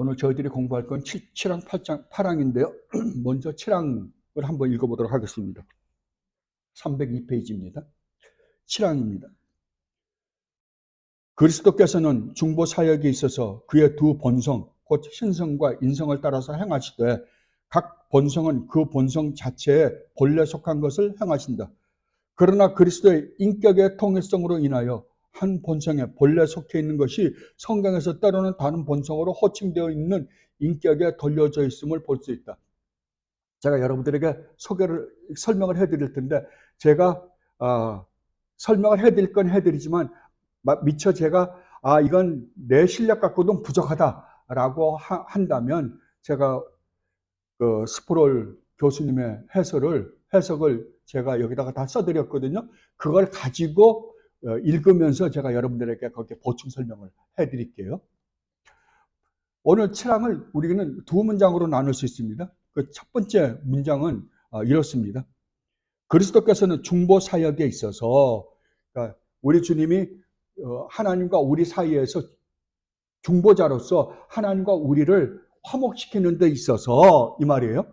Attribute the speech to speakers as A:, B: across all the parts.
A: 오늘 저희들이 공부할 건 7항 8항인데요. 먼저 7항을 한번 읽어보도록 하겠습니다. 302페이지입니다. 7항입니다. 그리스도께서는 중보 사역에 있어서 그의 두 본성, 곧 신성과 인성을 따라서 행하시되 각 본성은 그 본성 자체에 본래 속한 것을 행하신다. 그러나 그리스도의 인격의 통일성으로 인하여 한 본성에 본래 속해 있는 것이 성경에서 때로는 다른 본성으로 호칭되어 있는 인격에 돌려져 있음을 볼 수 있다. 제가 여러분들에게 설명을 해드릴 텐데, 제가 설명을 해드릴 건 해드리지만 미처 제가 이건 내 실력 갖고는 부족하다라고 한다면 제가 그 스프롤 교수님의 해석을 제가 여기다가 다 써드렸거든요. 그걸 가지고 읽으면서 제가 여러분들에게 거기에 보충 설명을 해드릴게요. 오늘 7항을 우리는 두 문장으로 나눌 수 있습니다. 그 첫 번째 문장은 이렇습니다. 그리스도께서는 중보 사역에 있어서, 그러니까 우리 주님이 하나님과 우리 사이에서 중보자로서 하나님과 우리를 화목시키는 데 있어서 이 말이에요.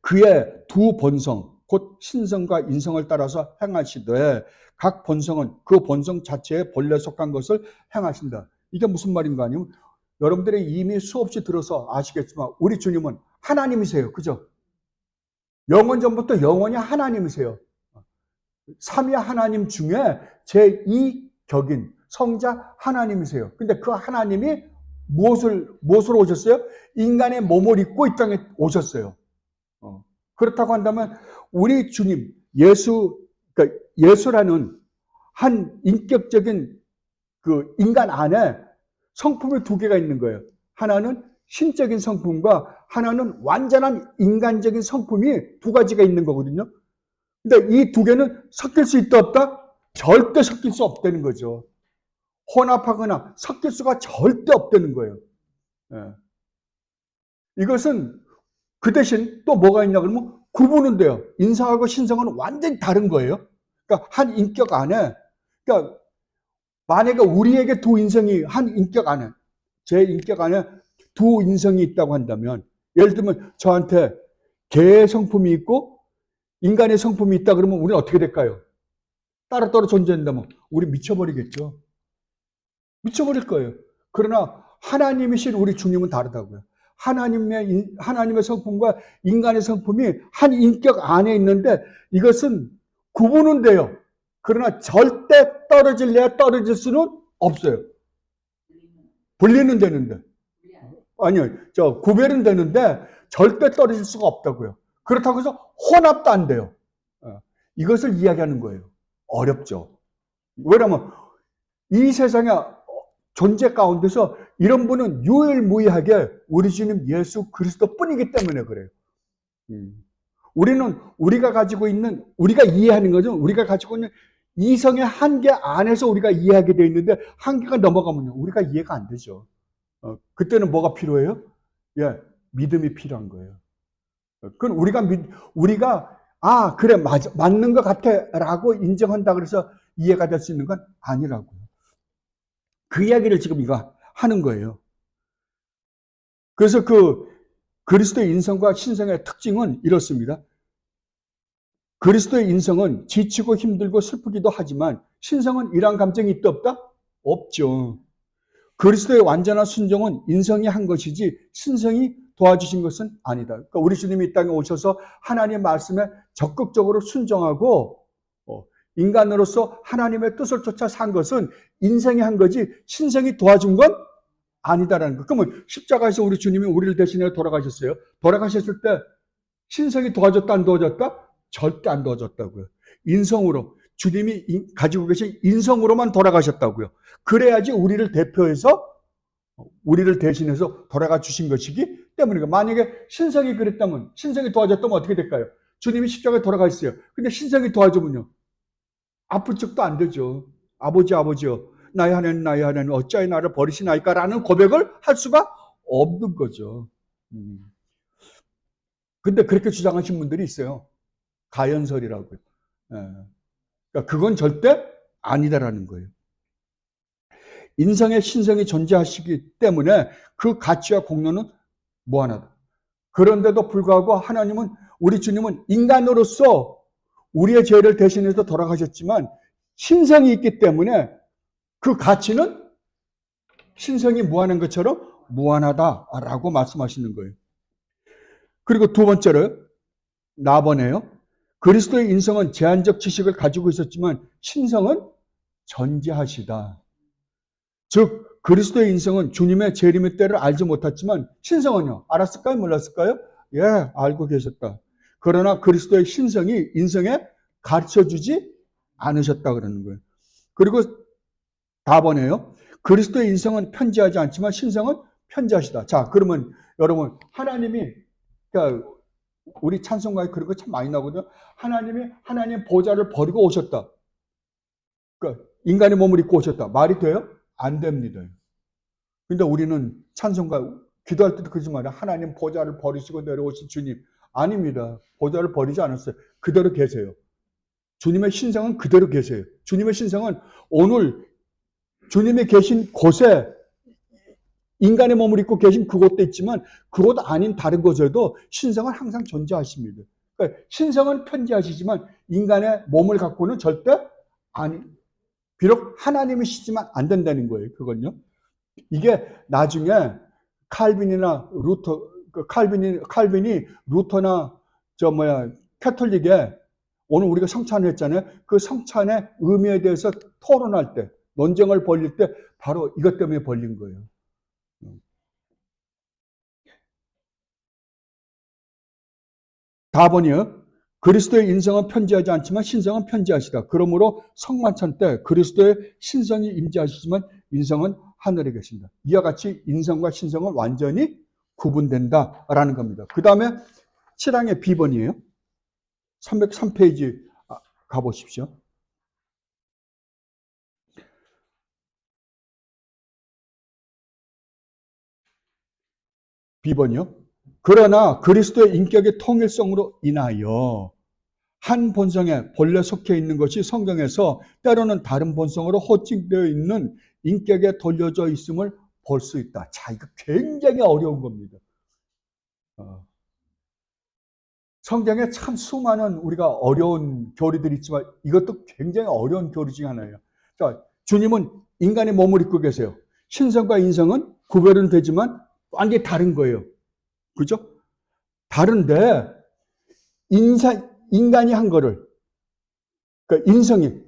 A: 그의 두 본성, 곧 신성과 인성을 따라서 행하시되 각 본성은 그 본성 자체에 본래 속한 것을 행하신다. 이게 무슨 말인가 하면, 여러분들이 이미 수없이 들어서 아시겠지만 우리 주님은 하나님이세요. 그죠? 영원 전부터 영원히 하나님이세요. 삼위 하나님 중에 제2격인 성자 하나님이세요. 근데 그 하나님이 무엇으로 오셨어요? 인간의 몸을 입고 이 땅에 오셨어요. 그렇다고 한다면 우리 주님, 그러니까 예수라는 한 인격적인 그 인간 안에 성품이 두 개가 있는 거예요. 하나는 신적인 성품과 하나는 완전한 인간적인 성품이 두 가지가 있는 거거든요. 근데 이 두 개는 섞일 수 있다 없다? 절대 섞일 수 없다는 거죠. 혼합하거나 섞일 수가 절대 없다는 거예요. 이것은 그 대신 또 뭐가 있냐 그러면 구분은 돼요. 인성하고 신성은 완전히 다른 거예요. 그러니까 한 인격 안에, 그러니까 만약에 우리에게 두 인성이 한 인격 안에, 제 인격 안에 두 인성이 있다고 한다면, 예를 들면 저한테 개의 성품이 있고 인간의 성품이 있다 그러면 우리는 어떻게 될까요? 따로따로 존재한다면 우리 미쳐버리겠죠. 미쳐버릴 거예요. 그러나 하나님이신 우리 주님은 다르다고요. 하나님의 성품과 인간의 성품이 한 인격 안에 있는데 이것은 구분은 돼요. 그러나 절대 떨어질래야 떨어질 수는 없어요. 분리는 되는데. 아니요. 구별은 되는데 절대 떨어질 수가 없다고요. 그렇다고 해서 혼합도 안 돼요. 이것을 이야기하는 거예요. 어렵죠. 왜냐하면 이 세상에 존재 가운데서 이런 분은 유일무이하게 우리 주님 예수 그리스도 뿐이기 때문에 그래요. 우리는 우리가 이해하는 거죠. 우리가 가지고 있는 이성의 한계 안에서 우리가 이해하게 되어 있는데 한계가 넘어가면 우리가 이해가 안 되죠. 그때는 뭐가 필요해요? 믿음이 필요한 거예요. 그건 우리가 그래 맞는 것 같아라고 인정한다 그래서 이해가 될 수 있는 건 아니라고요. 그 이야기를 지금 이거 하는 거예요. 그래서 그 그리스도의 인성과 신성의 특징은 이렇습니다. 그리스도의 인성은 지치고 힘들고 슬프기도 하지만 신성은 이러한 감정이 있다 없다? 없죠. 그리스도의 완전한 순종은 인성이 한 것이지 신성이 도와주신 것은 아니다. 그러니까 우리 주님이 이 땅에 오셔서 하나님의 말씀에 적극적으로 순종하고 인간으로서 하나님의 뜻을 쫓아 산 것은 인성이 한 거지 신성이 도와준 건 아니다라는 거. 그러면 십자가에서 우리 주님이 우리를 대신해 돌아가셨어요. 돌아가셨을 때 신성이 도와줬다 안 도와줬다? 절대 안 도와줬다고요. 인성으로 주님이 가지고 계신 인성으로만 돌아가셨다고요. 그래야지 우리를 대신해서 돌아가 주신 것이기 때문에 만약에 신성이 그랬다면 신성이 도와줬다면 어떻게 될까요? 주님이 십자가에 돌아가셨어요. 근데 신성이 도와주면요. 아플 적도 안 되죠. 아버지요. 나의 하나님 어찌하여 나를 버리시나이까라는 고백을 할 수가 없는 거죠. 근데 그렇게 주장하신 분들이 있어요. 가연설이라고요. 그러니까 그건 절대 아니다라는 거예요. 인성의 신성이 존재하시기 때문에 그 가치와 공로는 무한하다. 그런데도 불구하고 하나님은, 우리 주님은 인간으로서 우리의 죄를 대신해서 돌아가셨지만 신성이 있기 때문에 그 가치는 신성이 무한한 것처럼 무한하다라고 말씀하시는 거예요. 그리고 두 번째로 나번에요. 그리스도의 인성은 제한적 지식을 가지고 있었지만 신성은 전지하시다. 즉 그리스도의 인성은 주님의 재림의 때를 알지 못했지만 신성은요, 알았을까요? 몰랐을까요? 예, 알고 계셨다. 그러나 그리스도의 신성이 인성에 가르쳐주지 않으셨다 그러는 거예요. 그리고 다번에요. 그리스도의 인성은 편지하지 않지만 신성은 편지하시다. 자, 그러면 여러분, 하나님이, 그러니까 우리 찬송가에 그런 거 참 많이 나오거든요. 하나님이 하나님 보좌를 버리고 오셨다. 그러니까 인간의 몸을 입고 오셨다. 말이 돼요? 안 됩니다. 근데 우리는 찬송가 기도할 때도 그러지 말아요. 하나님 보좌를 버리시고 내려오신 주님. 아닙니다. 보좌를 버리지 않았어요. 그대로 계세요. 주님의 신성은 그대로 계세요. 주님의 신성은 오늘 주님이 계신 곳에 인간의 몸을 입고 계신 그곳도 있지만 그곳 아닌 다른 곳에도 신성은 항상 존재하십니다. 그러니까 신성은 편지하시지만 인간의 몸을 갖고는 절대 아니, 비록 하나님이시지만 안 된다는 거예요. 그건요. 이게 나중에 칼빈이나 루터, 칼빈이 루터나 캐톨릭에 오늘 우리가 성찬을 했잖아요. 그 성찬의 의미에 대해서 토론할 때, 논쟁을 벌일 때 바로 이것 때문에 벌린 거예요. 다번이요. 그리스도의 인성은 편지하지 않지만 신성은 편지하시다. 그러므로 성만찬 때 그리스도의 신성이 임재하시지만 인성은 하늘에 계신다. 이와 같이 인성과 신성은 완전히 구분된다라는 겁니다. 그 다음에 7항의 B번이에요. 303페이지 가보십시오. B번이요. 그러나 그리스도의 인격의 통일성으로 인하여 한 본성에 본래 속해 있는 것이 성경에서 때로는 다른 본성으로 호칭되어 있는 인격에 돌려져 있음을 볼 수 있다. 자, 이거 굉장히 어려운 겁니다. 성경에 참 수많은 우리가 어려운 교리들이 있지만 이것도 굉장히 어려운 교리 중에 하나예요. 자, 주님은 인간의 몸을 입고 계세요. 신성과 인성은 구별은 되지만 완전히 다른 거예요. 그죠? 다른데 인간이 한 거를, 그러니까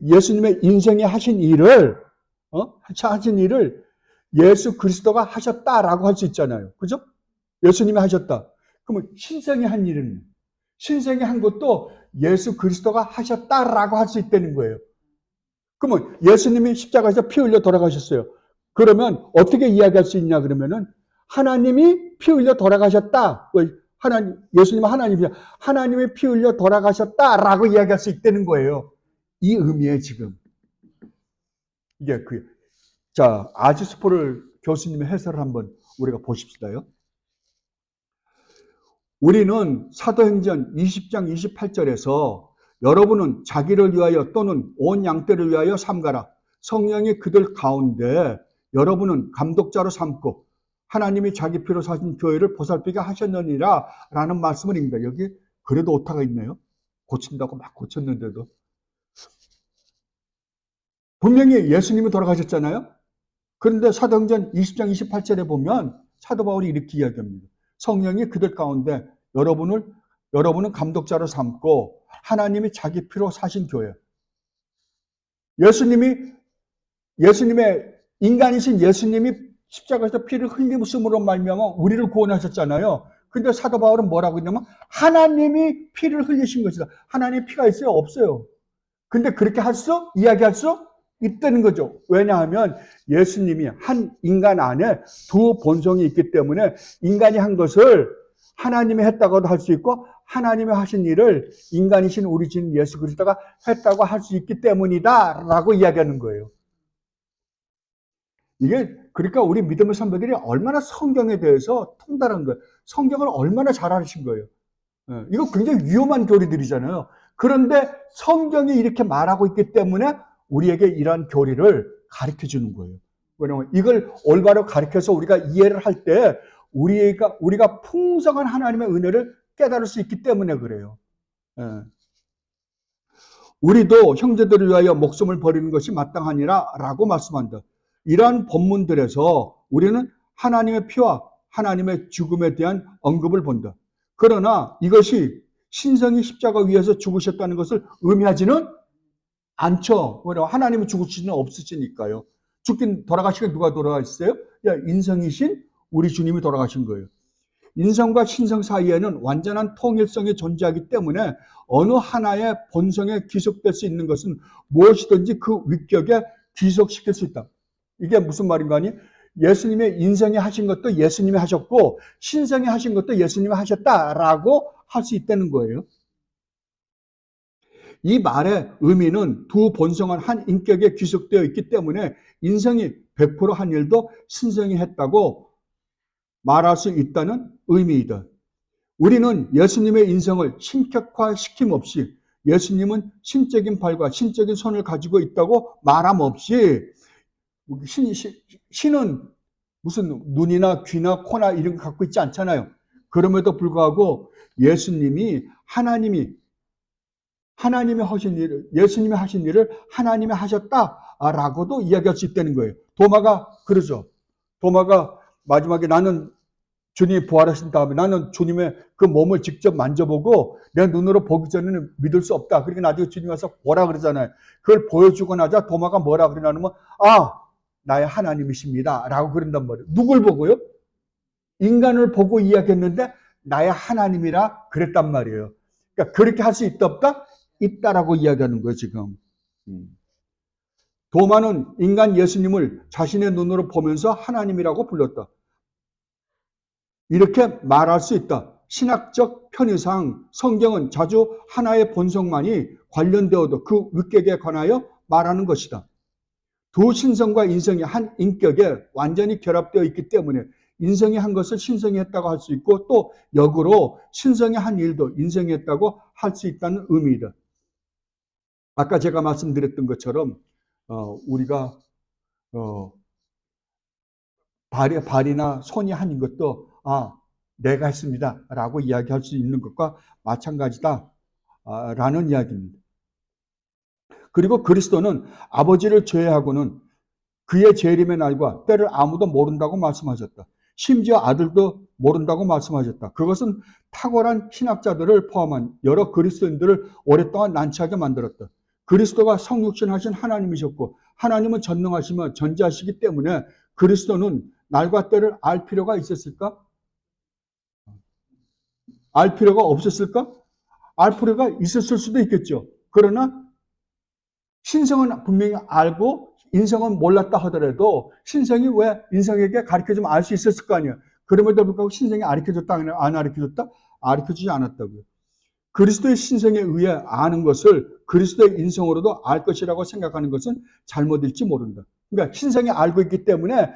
A: 예수님의 인생이 하신 일을 예수 그리스도가 하셨다라고 할 수 있잖아요. 그죠? 예수님이 하셨다. 그러면 신성이 한 일은, 신성이 한 것도 예수 그리스도가 하셨다라고 할 수 있다는 거예요. 그러면 예수님이 십자가에서 피 흘려 돌아가셨어요. 그러면 어떻게 이야기할 수 있냐 그러면은 하나님이 피 흘려 돌아가셨다. 예수님은 하나님이죠. 하나님이 피 흘려 돌아가셨다라고 이야기할 수 있다는 거예요. 이 의미에 지금. 이게 자, 아지스포를 교수님의 해설을 한번 우리가 보십시다요. 우리는 사도행전 20장 28절에서 여러분은 자기를 위하여 또는 온 양떼를 위하여 삼가라. 성령이 그들 가운데 여러분은 감독자로 삼고 하나님이 자기 피로 사신 교회를 보살피게 하셨느니라 라는 말씀을 입니다. 여기 그래도 오타가 있네요. 고친다고 막 고쳤는데도. 분명히 예수님이 돌아가셨잖아요. 그런데 사도행전 20장 28절에 보면 사도 바울이 이렇게 이야기합니다. 성령이 그들 가운데 여러분은 감독자로 삼고 하나님이 자기 피로 사신 교회. 예수님의 인간이신 예수님이 십자가에서 피를 흘림으로 말미암아 우리를 구원하셨잖아요. 근데 사도 바울은 뭐라고 했냐면 하나님이 피를 흘리신 것이다. 하나님의 피가 있어요? 없어요. 근데 그렇게 이야기할 수 있다는 거죠. 왜냐하면 예수님이 한 인간 안에 두 본성이 있기 때문에 인간이 한 것을 하나님이 했다고도 할 수 있고 하나님이 하신 일을 인간이신 우리 주님 예수 그리스도가 했다고 할 수 있기 때문이다 라고 이야기하는 거예요. 이게 그러니까 우리 믿음의 선배들이 얼마나 성경에 대해서 통달한 거예요. 성경을 얼마나 잘 아신 거예요. 이거 굉장히 위험한 교리들이잖아요. 그런데 성경이 이렇게 말하고 있기 때문에 우리에게 이러한 교리를 가르쳐 주는 거예요. 왜냐하면 이걸 올바로 가르쳐서 우리가 이해를 할 때 우리가 풍성한 하나님의 은혜를 깨달을 수 있기 때문에 그래요. 예. 우리도 형제들을 위하여 목숨을 버리는 것이 마땅하니라 라고 말씀한다. 이러한 본문들에서 우리는 하나님의 피와 하나님의 죽음에 대한 언급을 본다. 그러나 이것이 신성이 십자가 위에서 죽으셨다는 것을 의미하지는 않죠. 왜냐하면 하나님은 죽으실 수는 없으시니까요. 돌아가시게 누가 돌아가셨어요? 인성이신 우리 주님이 돌아가신 거예요. 인성과 신성 사이에는 완전한 통일성이 존재하기 때문에 어느 하나의 본성에 귀속될 수 있는 것은 무엇이든지 그 위격에 귀속시킬 수 있다. 이게 무슨 말인가 하니 예수님의 인성이 하신 것도 예수님이 하셨고 신성이 하신 것도 예수님이 하셨다라고 할 수 있다는 거예요. 이 말의 의미는 두 본성은 한 인격에 귀속되어 있기 때문에 인성이 100%한 일도 신성이 했다고 말할 수 있다는 의미이다. 우리는 예수님의 인성을 신격화시킴 없이 예수님은 신적인 발과 신적인 손을 가지고 있다고 말함 없이 신은 무슨 눈이나 귀나 코나 이런 거 갖고 있지 않잖아요. 그럼에도 불구하고 예수님이 하나님이 하신 일을, 예수님이 하신 일을 하나님이 하셨다라고도 이야기할 수 있다는 거예요. 도마가 그러죠. 도마가 마지막에 나는 주님이 부활하신 다음에 나는 주님의 그 몸을 직접 만져보고 내 눈으로 보기 전에는 믿을 수 없다. 그러니까 나중에 주님이 와서 보라 그러잖아요. 그걸 보여주고 나자 도마가 뭐라 그러냐면 나의 하나님이십니다 라고 그런단 말이에요. 누굴 보고요? 인간을 보고 이야기했는데 나의 하나님이라 그랬단 말이에요. 그러니까 그렇게 할 수 있다 없다? 있다라고 이야기하는 거예요 지금. 도마는 인간 예수님을 자신의 눈으로 보면서 하나님이라고 불렀다. 이렇게 말할 수 있다. 신학적 편의상 성경은 자주 하나의 본성만이 관련되어도 그 위격에 관하여 말하는 것이다. 두 신성과 인성이 한 인격에 완전히 결합되어 있기 때문에 인성이 한 것을 신성이 했다고 할 수 있고 또 역으로 신성이 한 일도 인성이 했다고 할 수 있다는 의미이다. 아까 제가 말씀드렸던 것처럼 우리가 발이나 손이 한 것도 내가 했습니다 라고 이야기할 수 있는 것과 마찬가지다 라는 이야기입니다. 그리고 그리스도는 아버지를 제외하고는 그의 재림의 날과 때를 아무도 모른다고 말씀하셨다. 심지어 아들도 모른다고 말씀하셨다. 그것은 탁월한 신학자들을 포함한 여러 그리스도인들을 오랫동안 난처하게 만들었다. 그리스도가 성육신하신 하나님이셨고 하나님은 전능하시며 전지하시기 때문에 그리스도는 날과 때를 알 필요가 있었을까? 알 필요가 없었을까? 알 필요가 있었을 수도 있겠죠. 그러나 신성은 분명히 알고 인성은 몰랐다 하더라도 신성이 왜 인성에게 가르쳐주면 알 수 있었을 거 아니에요. 그럼에도 불구하고 신성이 가르쳐줬다 안 가르쳐줬다? 가르쳐주지 않았다고요. 그리스도의 신성에 의해 아는 것을 그리스도의 인성으로도 알 것이라고 생각하는 것은 잘못일지 모른다. 그러니까 신성이 알고 있기 때문에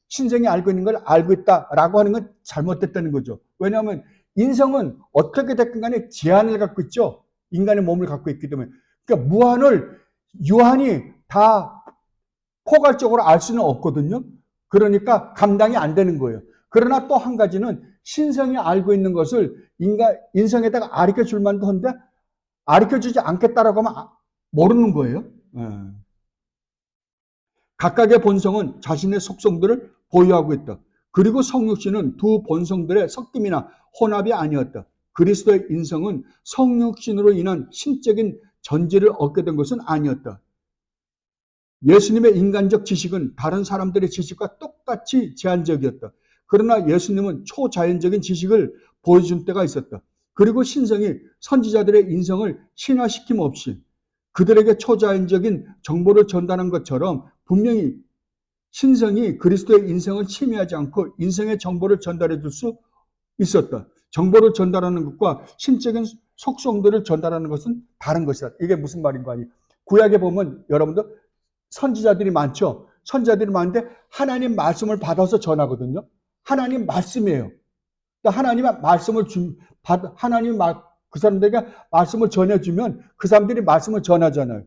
A: 신성이 알고 있는 걸 알고 있다라고 하는 건 잘못됐다는 거죠. 왜냐하면 인성은 어떻게 됐든 간에 제한을 갖고 있죠. 인간의 몸을 갖고 있기 때문에. 그러니까 무한을 유한히 다 포괄적으로 알 수는 없거든요. 그러니까 감당이 안 되는 거예요. 그러나 또 한 가지는 신성이 알고 있는 것을 인성에다가 가르쳐 줄 만도 한데 가르쳐 주지 않겠다라고 하면 모르는 거예요. 각각의 본성은 자신의 속성들을 보유하고 있다. 그리고 성육신은 두 본성들의 섞임이나 혼합이 아니었다. 그리스도의 인성은 성육신으로 인한 신적인 전지를 얻게 된 것은 아니었다. 예수님의 인간적 지식은 다른 사람들의 지식과 똑같이 제한적이었다. 그러나 예수님은 초자연적인 지식을 보여준 때가 있었다. 그리고 신성이 선지자들의 인성을 신화시킴 없이 그들에게 초자연적인 정보를 전달한 것처럼 분명히 신성이 그리스도의 인성을 침해하지 않고 인성의 정보를 전달해 줄 수 있었다. 정보를 전달하는 것과 신적인 속성들을 전달하는 것은 다른 것이다. 이게 무슨 말인가 하니 구약에 보면 여러분들 선지자들이 많죠. 선지자들이 많은데 하나님 말씀을 받아서 전하거든요. 하나님 말씀이에요. 하나님의 말씀을 그 사람들에게 말씀을 전해주면 그 사람들이 말씀을 전하잖아요.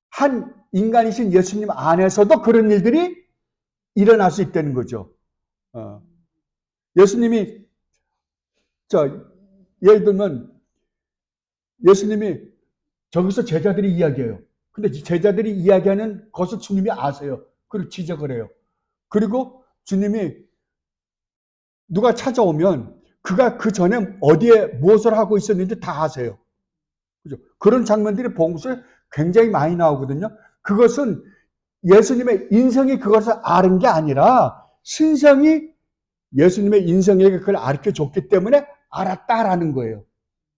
A: 한 인간이신 예수님 안에서도 그런 일들이 일어날 수 있다는 거죠. 예수님이, 예를 들면, 예수님이 저기서 제자들이 이야기해요. 근데 제자들이 이야기하는 것을 주님이 아세요. 그리고 지적을 해요. 그리고 주님이 누가 찾아오면 그가 그 전에 어디에 무엇을 하고 있었는지 다 아세요. 그죠? 그런 장면들이 복음서에 굉장히 많이 나오거든요. 그것은 예수님의 인성이 그것을 아는 게 아니라 신성이 예수님의 인성에게 그걸 가르쳐 줬기 때문에 알았다라는 거예요.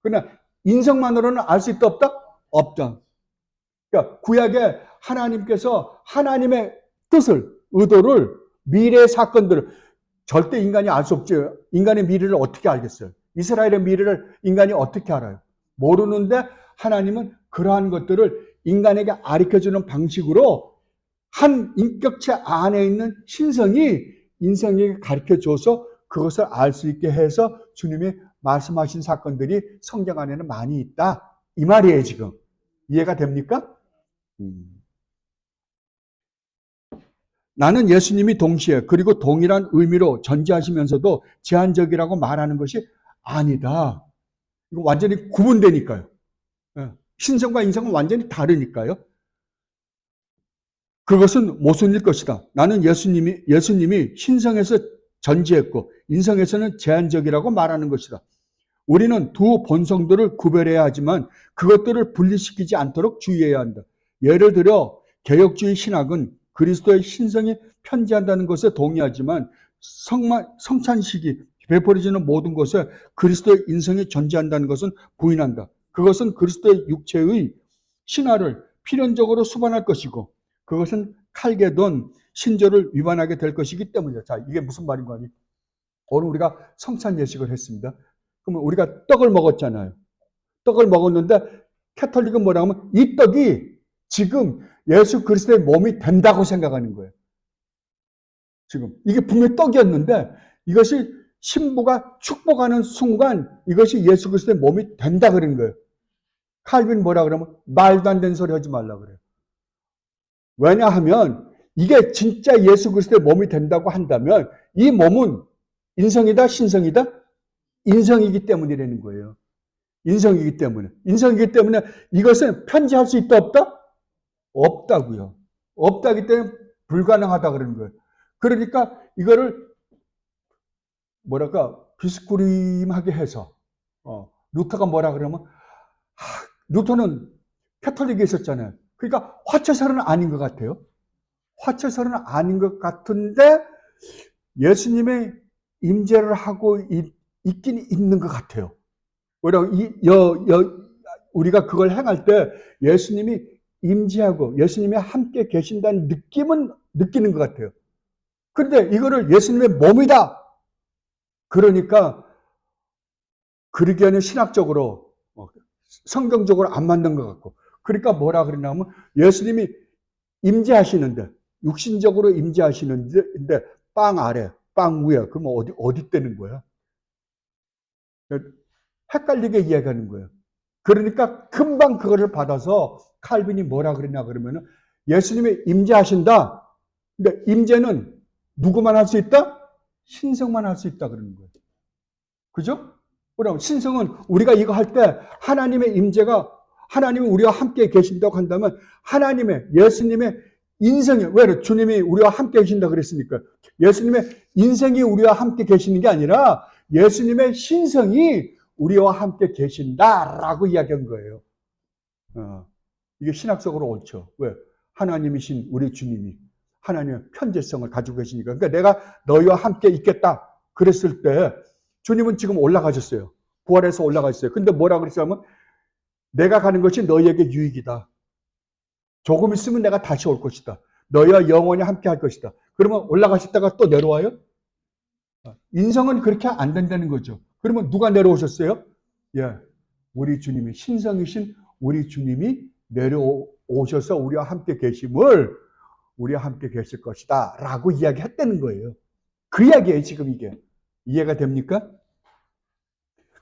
A: 그러나 인성만으로는 알 수 있다 없다? 없다. 그러니까 구약에 하나님께서 하나님의 뜻을, 의도를, 미래의 사건들을 절대 인간이 알 수 없죠. 인간의 미래를 어떻게 알겠어요? 이스라엘의 미래를 인간이 어떻게 알아요? 모르는데 하나님은 그러한 것들을 인간에게 가르쳐주는 방식으로 한 인격체 안에 있는 신성이 인성에게 가르쳐줘서 그것을 알 수 있게 해서 주님이 말씀하신 사건들이 성경 안에는 많이 있다. 이 말이에요, 지금. 이해가 됩니까? 나는 예수님이 동시에 그리고 동일한 의미로 전제하시면서도 제한적이라고 말하는 것이 아니다. 이거 완전히 구분되니까요. 신성과 인성은 완전히 다르니까요. 그것은 모순일 것이다. 나는 예수님이 신성에서 전제했고 인성에서는 제한적이라고 말하는 것이다. 우리는 두 본성들을 구별해야 하지만 그것들을 분리시키지 않도록 주의해야 한다. 예를 들어 개혁주의 신학은 그리스도의 신성이 편지한다는 것에 동의하지만 성찬식이 베풀어지는 모든 것에 그리스도의 인성이 존재한다는 것은 부인한다. 그것은 그리스도의 육체의 신화를 필연적으로 수반할 것이고 그것은 칼게돈 신조를 위반하게 될 것이기 때문이다. 자, 이게 무슨 말인가 하니 오늘 우리가 성찬 예식을 했습니다. 그러면 우리가 떡을 먹었잖아요. 떡을 먹었는데 캐톨릭은 뭐라 하면 이 떡이 지금 예수 그리스도의 몸이 된다고 생각하는 거예요. 지금 이게 분명히 떡이었는데 이것이 신부가 축복하는 순간 이것이 예수 그리스도의 몸이 된다 그런 거예요. 칼빈 뭐라 그러면 말도 안 되는 소리 하지 말라 그래요. 왜냐하면 이게 진짜 예수 그리스도의 몸이 된다고 한다면 이 몸은 인성이다 신성이다? 인성이기 때문이라는 거예요. 인성이기 때문에. 인성이기 때문에 이것은 편지할 수 있다 없다? 없다고요. 없다기 때문에 불가능하다 그러는 거예요. 그러니까 이거를 뭐랄까 비스꾸림하게 해서 루터가 뭐라 그러면 루터는 캐톨릭에 있었잖아요. 그러니까 화채설은 아닌 것 같아요. 화채설은 아닌 것 같은데 예수님의 임재를 하고 있긴 있는 것 같아요. 왜냐하면 우리가 그걸 행할 때 예수님이 임재하고 예수님이 함께 계신다는 느낌은 느끼는 것 같아요. 그런데 이거를 예수님의 몸이다. 그러니까 그러기에는 신학적으로 성경적으로 안 맞는 것 같고 그러니까 뭐라 그러냐면 예수님이 임재하시는데 육신적으로 임재하시는데 빵 아래 빵 위에 그러면 어디 떼는 거야? 헷갈리게 이야기하는 거예요. 그러니까 금방 그거를 받아서 칼빈이 뭐라 그러냐 그러면은 예수님이 임재하신다. 근데 임재는 누구만 할 수 있다? 신성만 할 수 있다 그러는 거예요. 그죠? 그럼 신성은 우리가 이거 할 때 하나님의 임재가 하나님이 우리와 함께 계신다고 한다면 하나님의 예수님의 인성이 왜 주님이 우리와 함께 계신다 그랬습니까? 예수님의 인생이 우리와 함께 계시는 게 아니라 예수님의 신성이 우리와 함께 계신다라고 이야기한 거예요. 이게 신학적으로 옳죠. 왜? 하나님이신 우리 주님이 하나님의 편재성을 가지고 계시니까. 그러니까 내가 너희와 함께 있겠다 그랬을 때 주님은 지금 올라가셨어요. 부활해서 올라가셨어요. 근데 뭐라 그랬냐면 내가 가는 것이 너희에게 유익이다. 조금 있으면 내가 다시 올 것이다. 너희와 영원히 함께 할 것이다. 그러면 올라가셨다가 또 내려와요? 인성은 그렇게 안 된다는 거죠. 그러면 누가 내려오셨어요? 예, 우리 주님이 신성이신 우리 주님이 내려오셔서 우리와 함께 계심을 우리와 함께 계실 것이다 라고 이야기했다는 거예요. 그 이야기예요 지금 이게. 이해가 됩니까?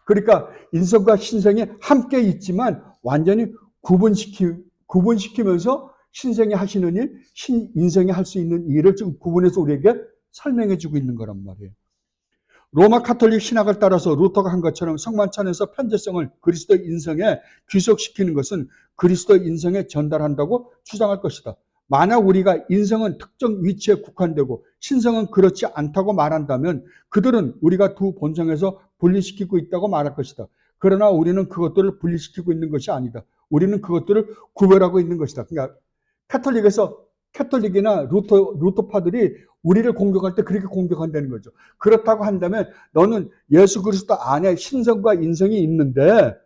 A: 그러니까 인성과 신성이 함께 있지만 완전히 구분시키면서 신성이 하시는 일, 인성이 할 수 있는 일을 지금 구분해서 우리에게 설명해 주고 있는 거란 말이에요. 로마 카톨릭 신학을 따라서 루터가 한 것처럼 성만찬에서 편재성을 그리스도 인성에 귀속시키는 것은 그리스도 인성에 전달한다고 주장할 것이다. 만약 우리가 인성은 특정 위치에 국한되고 신성은 그렇지 않다고 말한다면 그들은 우리가 두 본성에서 분리시키고 있다고 말할 것이다. 그러나 우리는 그것들을 분리시키고 있는 것이 아니다. 우리는 그것들을 구별하고 있는 것이다. 그러니까 캐톨릭이나 루터파들이 우리를 공격할 때 그렇게 공격한다는 거죠. 그렇다고 한다면 너는 예수 그리스도 안에 신성과 인성이 있는데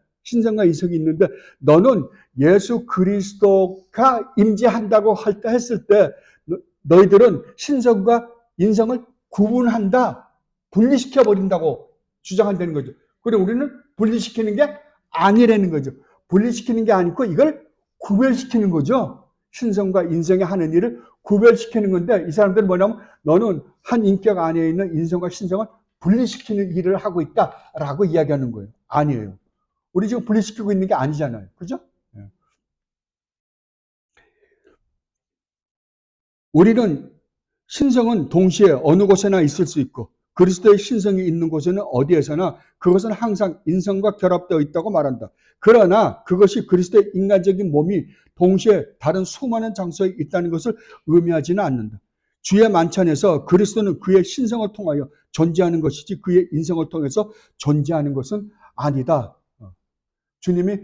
A: 너는 예수 그리스도가 임재한다고 했을 때 너희들은 신성과 인성을 구분한다. 분리시켜 버린다고 주장한다는 거죠. 그리고 우리는 분리시키는 게 아니라는 거죠. 분리시키는 게 아니고 이걸 구별시키는 거죠. 신성과 인성이 하는 일을 구별시키는 건데 이 사람들은 뭐냐면 너는 한 인격 안에 있는 인성과 신성을 분리시키는 일을 하고 있다라고 이야기하는 거예요. 아니에요. 우리 지금 분리시키고 있는 게 아니잖아요. 그죠? 우리는 신성은 동시에 어느 곳에나 있을 수 있고 그리스도의 신성이 있는 곳에는 어디에서나 그것은 항상 인성과 결합되어 있다고 말한다. 그러나 그것이 그리스도의 인간적인 몸이 동시에 다른 수많은 장소에 있다는 것을 의미하지는 않는다. 주의 만찬에서 그리스도는 그의 신성을 통하여 존재하는 것이지 그의 인성을 통해서 존재하는 것은 아니다. 주님이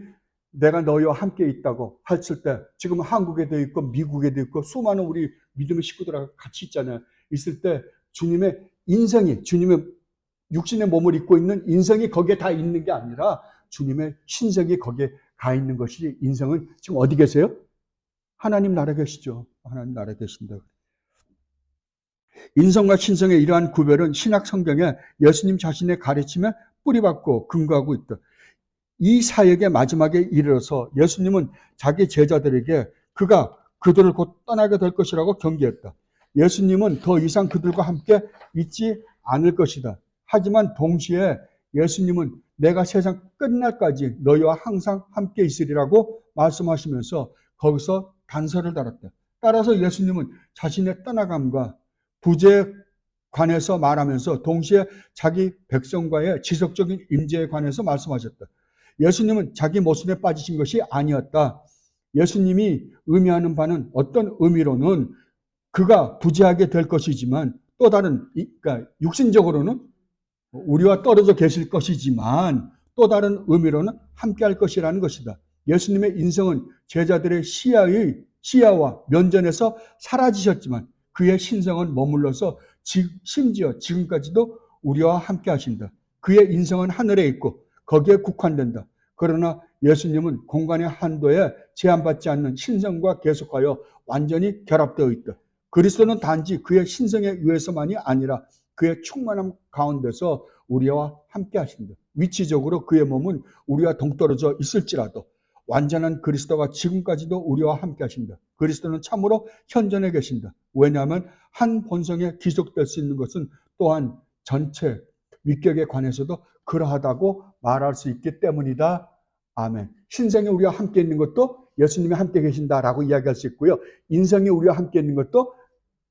A: 내가 너희와 함께 있다고 했을 때 지금 한국에도 있고 미국에도 있고 수많은 우리 믿음의 식구들하고 같이 있잖아요. 있을 때 주님의 인성이 주님의 육신의 몸을 입고 있는 인성이 거기에 다 있는 게 아니라 주님의 신성이 거기에 가 있는 것이지 인성은 지금 어디 계세요? 하나님 나라 계시죠. 하나님 나라 계신다. 인성과 신성의 이러한 구별은 신약 성경에 예수님 자신의 가르침에 뿌리박고 근거하고 있다. 이 사역의 마지막에 이르러서 예수님은 자기 제자들에게 그가 그들을 곧 떠나게 될 것이라고 경계했다. 예수님은 더 이상 그들과 함께 있지 않을 것이다. 하지만 동시에 예수님은 내가 세상 끝날까지 너희와 항상 함께 있으리라고 말씀하시면서 거기서 단서를 달았다. 따라서 예수님은 자신의 떠나감과 부재에 관해서 말하면서 동시에 자기 백성과의 지속적인 임재에 관해서 말씀하셨다. 예수님은 자기 모순에 빠지신 것이 아니었다. 예수님이 의미하는 바는 어떤 의미로는 그가 부재하게 될 것이지만 또 다른 그러니까 육신적으로는 우리와 떨어져 계실 것이지만 또 다른 의미로는 함께할 것이라는 것이다. 예수님의 인성은 제자들의 시야와 면전에서 사라지셨지만 그의 신성은 머물러서 심지어 지금까지도 우리와 함께 하신다. 그의 인성은 하늘에 있고 거기에 국한된다. 그러나 예수님은 공간의 한도에 제한받지 않는 신성과 계속하여 완전히 결합되어 있다. 그리스도는 단지 그의 신성에 의해서만이 아니라 그의 충만함 가운데서 우리와 함께 하신다. 위치적으로 그의 몸은 우리와 동떨어져 있을지라도 완전한 그리스도가 지금까지도 우리와 함께 하신다. 그리스도는 참으로 현존해 계신다. 왜냐하면 한 본성에 기속될 수 있는 것은 또한 전체 위격에 관해서도 그러하다고 말할 수 있기 때문이다. 아멘. 신성이 우리와 함께 있는 것도 예수님이 함께 계신다라고 이야기할 수 있고요. 인성이 우리와 함께 있는 것도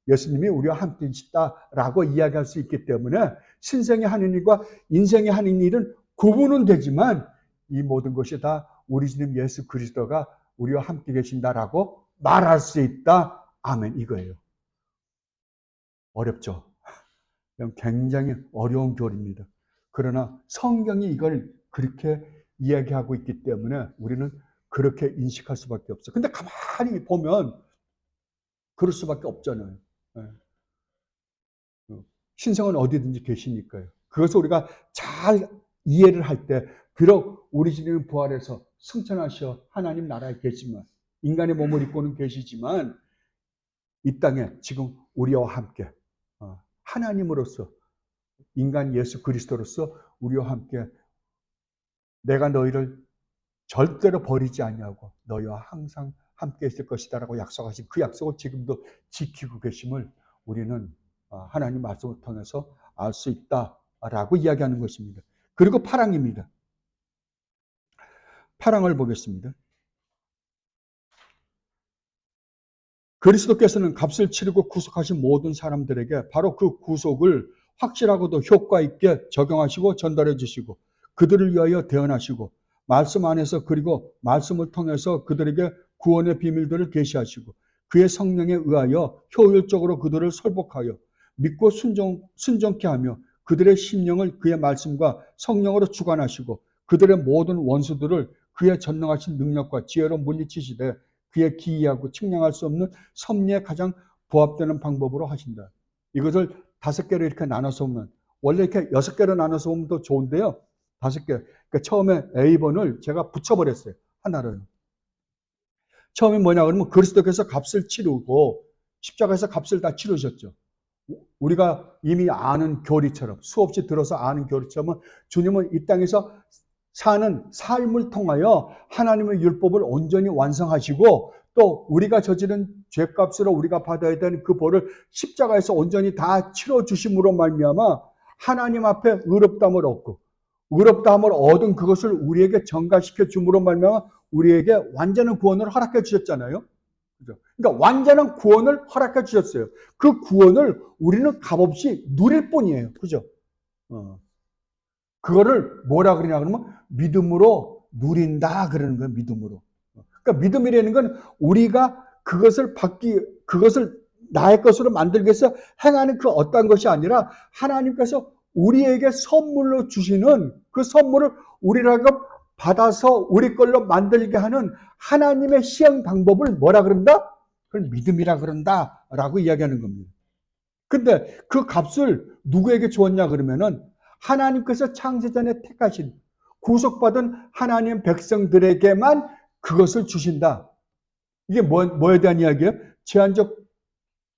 A: 예수님이 우리와 함께 계시다라고 이야기할 수 있기 때문에 신성이 하는 일과 인성이 하는 일은 구분은 되지만 이 모든 것이 다 우리 주님 예수 그리스도가 우리와 함께 계신다라고 말할 수 있다. 아멘. 이거예요. 어렵죠? 굉장히 어려운 교리입니다. 그러나 성경이 이걸 그렇게 이야기하고 있기 때문에 우리는 그렇게 인식할 수밖에 없어요. 근데 가만히 보면 그럴 수밖에 없잖아요. 신성은 어디든지 계시니까요. 그것을 우리가 잘 이해를 할 때 비록 우리 주님은 부활해서 승천하셔 하나님 나라에 계시지만 인간의 몸을 입고는 계시지만 이 땅에 지금 우리와 함께 하나님으로서 인간 예수 그리스도로서 우리와 함께 내가 너희를 절대로 버리지 아니하고 너희와 항상 함께 있을 것이다라고 약속하신 그 약속을 지금도 지키고 계심을 우리는 하나님 말씀을 통해서 알 수 있다라고 이야기하는 것입니다. 그리고 파랑입니다. 파랑을 보겠습니다. 그리스도께서는 값을 치르고 구속하신 모든 사람들에게 바로 그 구속을 확실하고도 효과 있게 적용하시고 전달해 주시고 그들을 위하여 대언하시고 말씀 안에서 그리고 말씀을 통해서 그들에게 구원의 비밀들을 계시하시고 그의 성령에 의하여 효율적으로 그들을 설복하여 믿고 순종케 하며 그들의 심령을 그의 말씀과 성령으로 주관하시고 그들의 모든 원수들을 그의 전능하신 능력과 지혜로 물리치시되 그의 기이하고 측량할 수 없는 섭리에 가장 부합되는 방법으로 하신다. 이것을 5개로 이렇게 나눠서 보면 원래 이렇게 6개로 나눠서 보면 더 좋은데요. 5개. 그러니까 처음에 A번을 제가 붙여버렸어요. 하나를. 처음에 뭐냐 그러면 그리스도께서 값을 치르고 십자가에서 값을 다 치르셨죠. 우리가 이미 아는 교리처럼 수없이 들어서 아는 교리처럼 주님은 이 땅에서 사는 삶을 통하여 하나님의 율법을 온전히 완성하시고 또 우리가 저지른 죄값으로 우리가 받아야 되는 그 벌을 십자가에서 온전히 다 치러주심으로 말미암아 하나님 앞에 의롭다함을 얻고 의롭다함을 얻은 그것을 우리에게 전가시켜 줌으로 말미암아 우리에게 완전한 구원을 허락해 주셨잖아요. 그러니까 완전한 구원을 허락해 주셨어요. 그 구원을 우리는 값없이 누릴 뿐이에요. 그죠? 그거를 뭐라 그러냐 그러면 믿음으로 누린다 그러는 거예요. 믿음으로. 그러니까 믿음이라는 건 우리가 그것을 나의 것으로 만들기 위해서 행하는 그 어떤 것이 아니라 하나님께서 우리에게 선물로 주시는 그 선물을 우리라고 받아서 우리 걸로 만들게 하는 하나님의 시행 방법을 뭐라 그런다? 그걸 믿음이라 그런다 라고 이야기하는 겁니다. 근데 그 값을 누구에게 주었냐 그러면은 하나님께서 창세전에 택하신 구속받은 하나님 백성들에게만 그것을 주신다. 이게 뭐에 대한 이야기예요? 제한적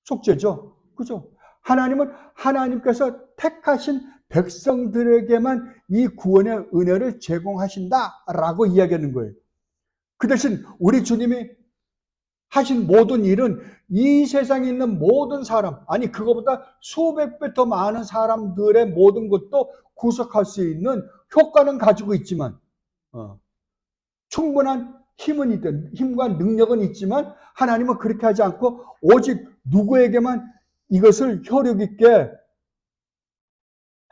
A: 속죄죠. 그죠? 하나님은 하나님께서 택하신 백성들에게만 이 구원의 은혜를 제공하신다라고 이야기하는 거예요. 그 대신 우리 주님이 하신 모든 일은 이 세상에 있는 모든 사람, 아니 그거보다 수백 배 더 많은 사람들의 모든 것도 구속할 수 있는 효과는 가지고 있지만 충분한 힘과 능력은 있지만 하나님은 그렇게 하지 않고 오직 누구에게만 이것을 효력 있게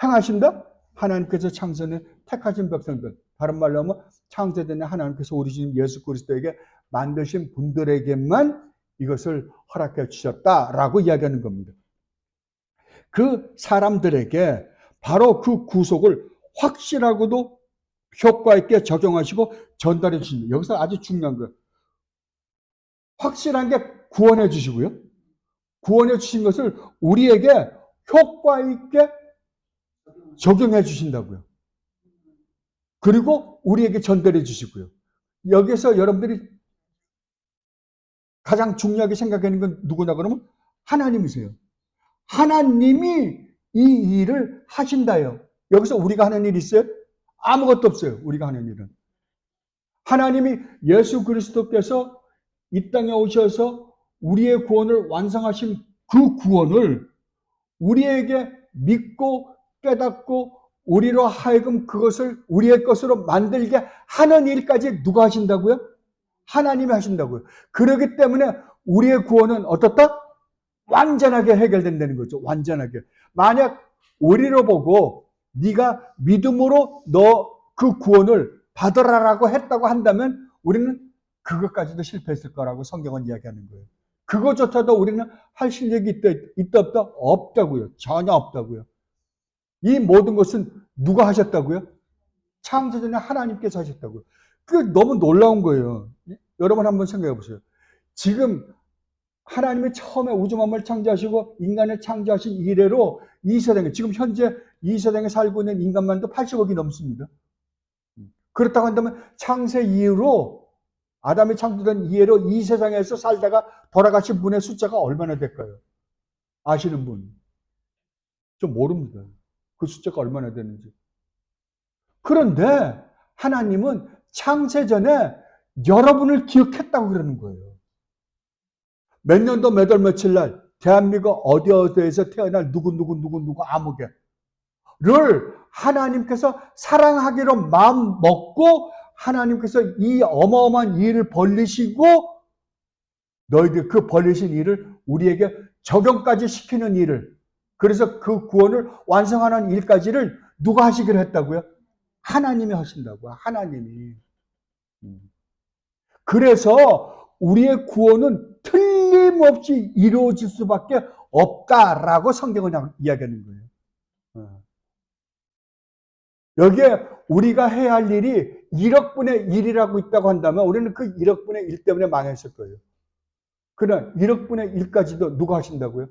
A: 행하신다? 하나님께서 창세전에 택하신 백성들, 다른 말로 하면 창세전에 하나님께서 우리 주님 예수 그리스도에게 만드신 분들에게만 이것을 허락해 주셨다라고 이야기하는 겁니다. 그 사람들에게 바로 그 구속을 확실하고도 효과 있게 적용하시고 전달해 주십니다. 여기서 아주 중요한 거예요. 확실한 게 구원해 주시고요. 구원해 주신 것을 우리에게 효과 있게 적용해 주신다고요. 그리고 우리에게 전달해 주시고요. 여기서 여러분들이 가장 중요하게 생각하는 건 누구냐 그러면 하나님이세요. 하나님이 이 일을 하신다요. 여기서 우리가 하는 일이 있어요? 아무것도 없어요. 우리가 하는 일은. 하나님이 예수 그리스도께서 이 땅에 오셔서 우리의 구원을 완성하신 그 구원을 우리에게 믿고 깨닫고 우리로 하여금 그것을 우리의 것으로 만들게 하는 일까지 누가 하신다고요? 하나님이 하신다고요. 그렇기 때문에 우리의 구원은 어떻다? 완전하게 해결된다는 거죠. 완전하게. 만약 우리로 보고 네가 믿음으로 너 그 구원을 받으라라고 했다고 한다면 우리는 그것까지도 실패했을 거라고 성경은 이야기하는 거예요. 그것조차도 우리는 할 실력이 있다 없다? 없다고요. 전혀 없다고요. 이 모든 것은 누가 하셨다고요? 창세전에 하나님께서 하셨다고요. 그게 너무 놀라운 거예요. 여러분 한번 생각해 보세요. 지금 하나님이 처음에 우주 만물을 창조하시고 인간을 창조하신 이래로 이 세상에 지금 현재 이 세상에 살고 있는 인간만도 80억이 넘습니다. 그렇다고 한다면 창세 이후로 아담이 창조된 이래로 이 세상에서 살다가 돌아가신 분의 숫자가 얼마나 될까요? 아시는 분? 좀 모릅니다. 그 숫자가 얼마나 되는지. 그런데 하나님은 창세 전에 여러분을 기억했다고 그러는 거예요. 몇 년도 몇 월 며칠 날 대한민국 어디에서 태어날 누구 아무개를 하나님께서 사랑하기로 마음 먹고 하나님께서 이 어마어마한 일을 벌리시고 너희들 그 벌리신 일을 우리에게 적용까지 시키는 일을, 그래서 그 구원을 완성하는 일까지를 누가 하시기로 했다고요? 하나님이 하신다고요. 하나님이. 그래서 우리의 구원은 틀림없이 이루어질 수밖에 없다라고 성경은 이야기하는 거예요. 여기에 우리가 해야 할 일이 1억 분의 1이라고 있다고 한다면 우리는 그 1억 분의 1 때문에 망했을 거예요. 그러나 1억 분의 1까지도 누가 하신다고요?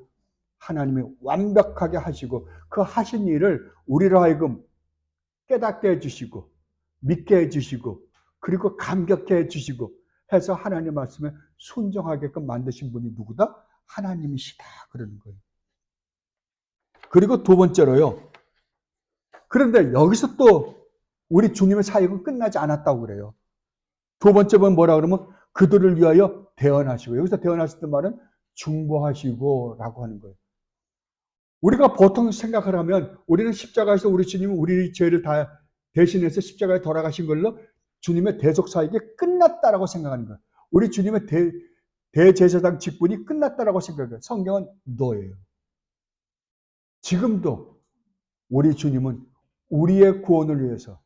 A: 하나님이 완벽하게 하시고 그 하신 일을 우리로 하여금 깨닫게 해주시고 믿게 해주시고 그리고 감격해 해주시고 해서 하나님 말씀에 순종하게끔 만드신 분이 누구다? 하나님이시다 그러는 거예요. 그리고 두 번째로요. 그런데 여기서 또 우리 주님의 사역은 끝나지 않았다고 그래요. 두 번째 번 뭐라 그러면 그들을 위하여 대언하시고, 여기서 대언하셨던 말은 중보하시고 라고 하는 거예요. 우리가 보통 생각을 하면 우리는 십자가에서 우리 주님은 우리 죄를 다 대신해서 십자가에 돌아가신 걸로 주님의 대속 사역이 끝났다라고 생각하는 거예요. 우리 주님의 대제사장 직분이 끝났다라고 생각해요. 성경은 너예요. 지금도 우리 주님은 우리의 구원을 위해서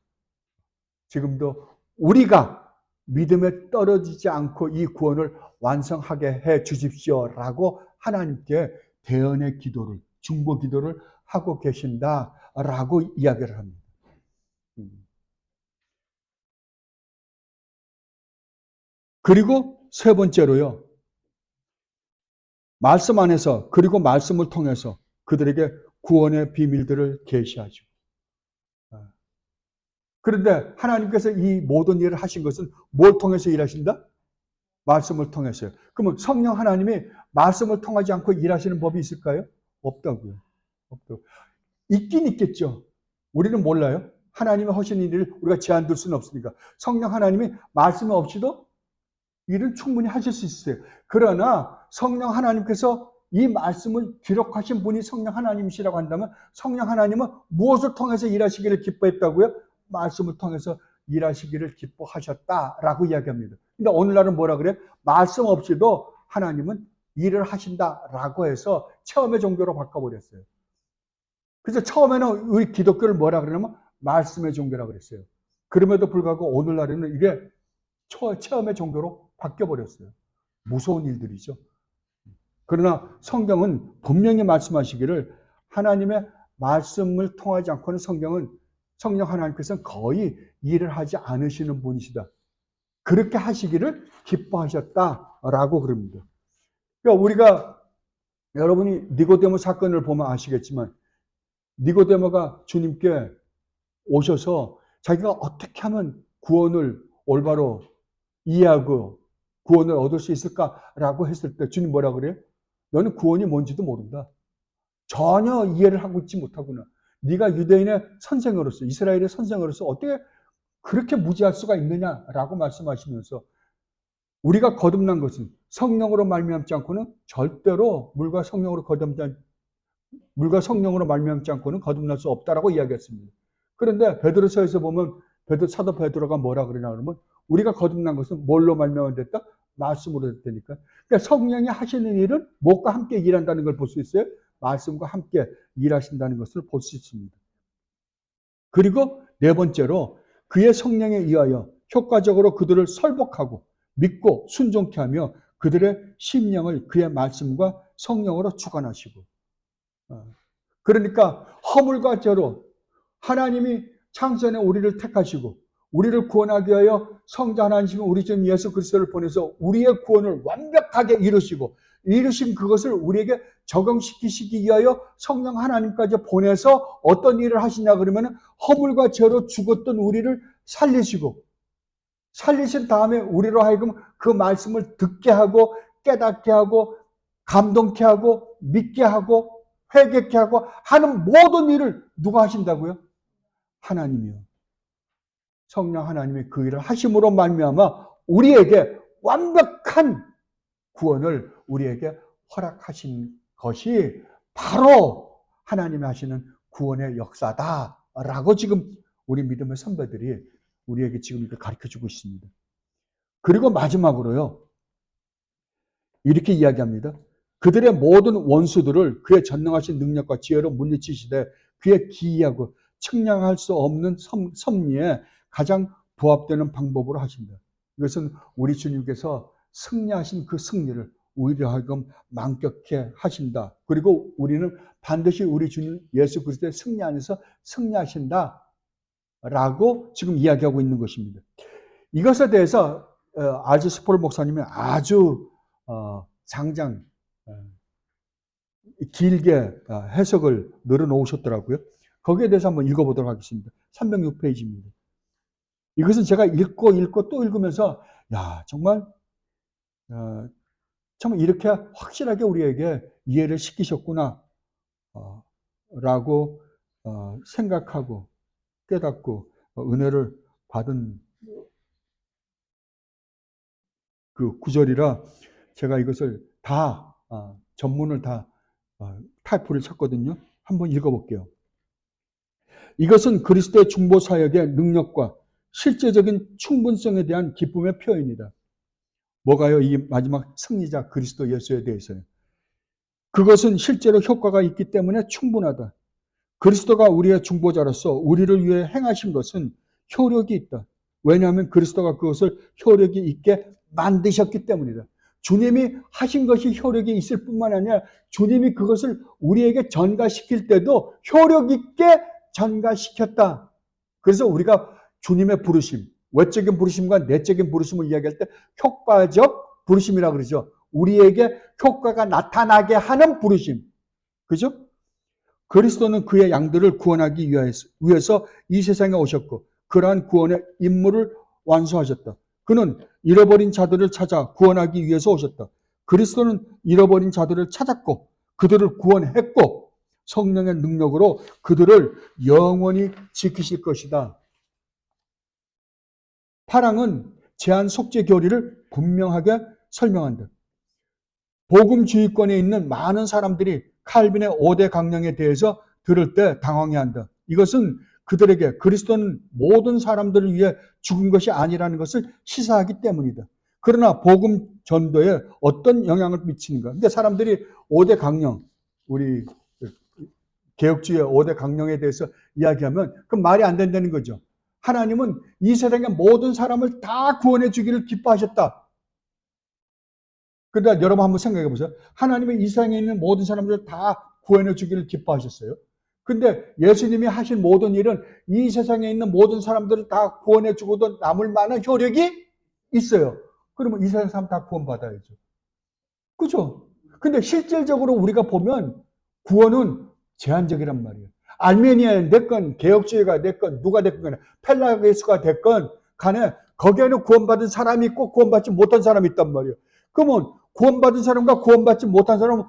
A: 지금도 우리가 믿음에 떨어지지 않고 이 구원을 완성하게 해 주십시오라고 하나님께 대언의 기도를, 중보 기도를 하고 계신다라고 이야기를 합니다. 그리고 세 번째로요. 말씀 안에서 그리고 말씀을 통해서 그들에게 구원의 비밀들을 계시하죠. 그런데 하나님께서 이 모든 일을 하신 것은 뭘 통해서 일하신다? 말씀을 통해서요. 그러면 성령 하나님이 말씀을 통하지 않고 일하시는 법이 있을까요? 없다고요. 없다고. 있긴 있겠죠. 우리는 몰라요. 하나님이 하시는 일을 우리가 제한 둘 수는 없으니까. 성령 하나님이 말씀 없이도 일은 충분히 하실 수 있어요. 그러나 성령 하나님께서 이 말씀을 기록하신 분이 성령 하나님이시라고 한다면 성령 하나님은 무엇을 통해서 일하시기를 기뻐했다고요? 말씀을 통해서 일하시기를 기뻐하셨다라고 이야기합니다. 근데 오늘날은 뭐라 그래요? 말씀 없이도 하나님은 일을 하신다라고 해서 체험의 종교로 바꿔버렸어요. 그래서 처음에는 우리 기독교를 뭐라 그러냐면 말씀의 종교라고 그랬어요. 그럼에도 불구하고 오늘날에는 이게 체험의 종교로 바뀌어버렸어요. 무서운 일들이죠. 그러나 성경은 분명히 말씀하시기를 하나님의 말씀을 통하지 않고는 성령 하나님께서는 거의 일을 하지 않으시는 분이시다. 그렇게 하시기를 기뻐하셨다라고 그럽니다. 그러니까 우리가 여러분이 니고데모 사건을 보면 아시겠지만 니고데모가 주님께 오셔서 자기가 어떻게 하면 구원을 올바로 이해하고 구원을 얻을 수 있을까라고 했을 때 주님 뭐라 그래요? 너는 구원이 뭔지도 모른다. 전혀 이해를 하고 있지 못하구나. 네가 유대인의 선생으로서 이스라엘의 선생으로서 어떻게 그렇게 무지할 수가 있느냐라고 말씀하시면서 우리가 거듭난 것은 성령으로 말미암지 않고는 절대로 물과 성령으로 말미암지 않고는 거듭날 수 없다라고 이야기했습니다. 그런데 베드로서에서 보면 사도 베드로가 뭐라 그러냐 그러면 우리가 거듭난 것은 뭘로 말미암아 됐다? 말씀으로 됐다니까. 그러니까 성령이 하시는 일은 무엇과 함께 일한다는 걸 볼 수 있어요? 말씀과 함께 일하신다는 것을 볼 수 있습니다. 그리고 네 번째로 그의 성령에 의하여 효과적으로 그들을 설복하고 믿고 순종케 하며 그들의 심령을 그의 말씀과 성령으로 주관하시고, 그러니까 허물과 죄로 하나님이 창세전에 우리를 택하시고 우리를 구원하기 위하여 성자 하나님이신 우리 주 예수 그리스도를 보내서 우리의 구원을 완벽하게 이루신 그것을 우리에게 적용시키시기 위하여 성령 하나님까지 보내서 어떤 일을 하시냐 그러면 허물과 죄로 죽었던 우리를 살리신 다음에 우리로 하여금 그 말씀을 듣게 하고 깨닫게 하고 감동케 하고 믿게 하고 회개케 하고 하는 모든 일을 누가 하신다고요? 하나님이요. 성령 하나님이 그 일을 하심으로 말미암아 우리에게 완벽한 구원을 우리에게 허락하신 것이 바로 하나님이 하시는 구원의 역사다라고 지금 우리 믿음의 선배들이 우리에게 지금 이렇게 가르쳐주고 있습니다. 그리고 마지막으로요. 이렇게 이야기합니다. 그들의 모든 원수들을 그의 전능하신 능력과 지혜로 물리치시되 그의 기이하고 측량할 수 없는 섭리에 가장 부합되는 방법으로 하신다. 이것은 우리 주님께서 승리하신 그 승리를 우리로 하여금 만끽해 하신다. 그리고 우리는 반드시 우리 주님 예수 그리스도의 승리 안에서 승리하신다. 라고 지금 이야기하고 있는 것입니다. 이것에 대해서 R.G. 스폴 목사님이 아주 장장 길게 해석을 늘어놓으셨더라고요. 거기에 대해서 한번 읽어보도록 하겠습니다. 306페이지입니다. 이것은 제가 읽고 또 읽으면서 야 정말 이렇게 확실하게 우리에게 이해를 시키셨구나 라고 생각하고 깨닫고 은혜를 받은 그 구절이라 제가 이것을 다 전문을 다 타이프를 쳤거든요. 한번 읽어볼게요. 이것은 그리스도의 중보 사역의 능력과 실제적인 충분성에 대한 기쁨의 표현이다. 뭐가요? 이 마지막 승리자 그리스도 예수에 대해서요. 그것은 실제로 효과가 있기 때문에 충분하다. 그리스도가 우리의 중보자로서 우리를 위해 행하신 것은 효력이 있다. 왜냐하면 그리스도가 그것을 효력이 있게 만드셨기 때문이다. 주님이 하신 것이 효력이 있을 뿐만 아니라 주님이 그것을 우리에게 전가시킬 때도 효력 있게 전가시켰다. 그래서 우리가 주님의 부르심, 외적인 부르심과 내적인 부르심을 이야기할 때 효과적 부르심이라고 그러죠. 우리에게 효과가 나타나게 하는 부르심. 그죠? 그리스도는 그의 양들을 구원하기 위해서 이 세상에 오셨고 그러한 구원의 임무를 완수하셨다. 그는 잃어버린 자들을 찾아 구원하기 위해서 오셨다. 그리스도는 잃어버린 자들을 찾았고 그들을 구원했고 성령의 능력으로 그들을 영원히 지키실 것이다. 파랑은 제한 속죄 교리를 분명하게 설명한다. 복음주의권에 있는 많은 사람들이 칼빈의 5대 강령에 대해서 들을 때 당황해한다. 이것은 그들에게 그리스도는 모든 사람들을 위해 죽은 것이 아니라는 것을 시사하기 때문이다. 그러나 복음 전도에 어떤 영향을 미치는가? 근데 사람들이 5대 강령, 우리 개혁주의 5대 강령에 대해서 이야기하면 그럼 말이 안 된다는 거죠. 하나님은 이 세상의 모든 사람을 다 구원해 주기를 기뻐하셨다. 그러니까 여러분 한번 생각해 보세요. 하나님은 이 세상에 있는 모든 사람들을 다 구원해 주기를 기뻐하셨어요. 근데 예수님이 하신 모든 일은 이 세상에 있는 모든 사람들을 다 구원해 주고도 남을 만한 효력이 있어요. 그러면 이 세상 사람 다 구원받아야죠. 그죠? 근데 실질적으로 우리가 보면 구원은 제한적이란 말이에요. 알메니아에 됐건 개혁주의가 됐건 누가 됐건 간에 펠라게스가 됐건 간에 거기에는 구원받은 사람이 있고 구원받지 못한 사람이 있단 말이에요. 그러면 구원받은 사람과 구원받지 못한 사람은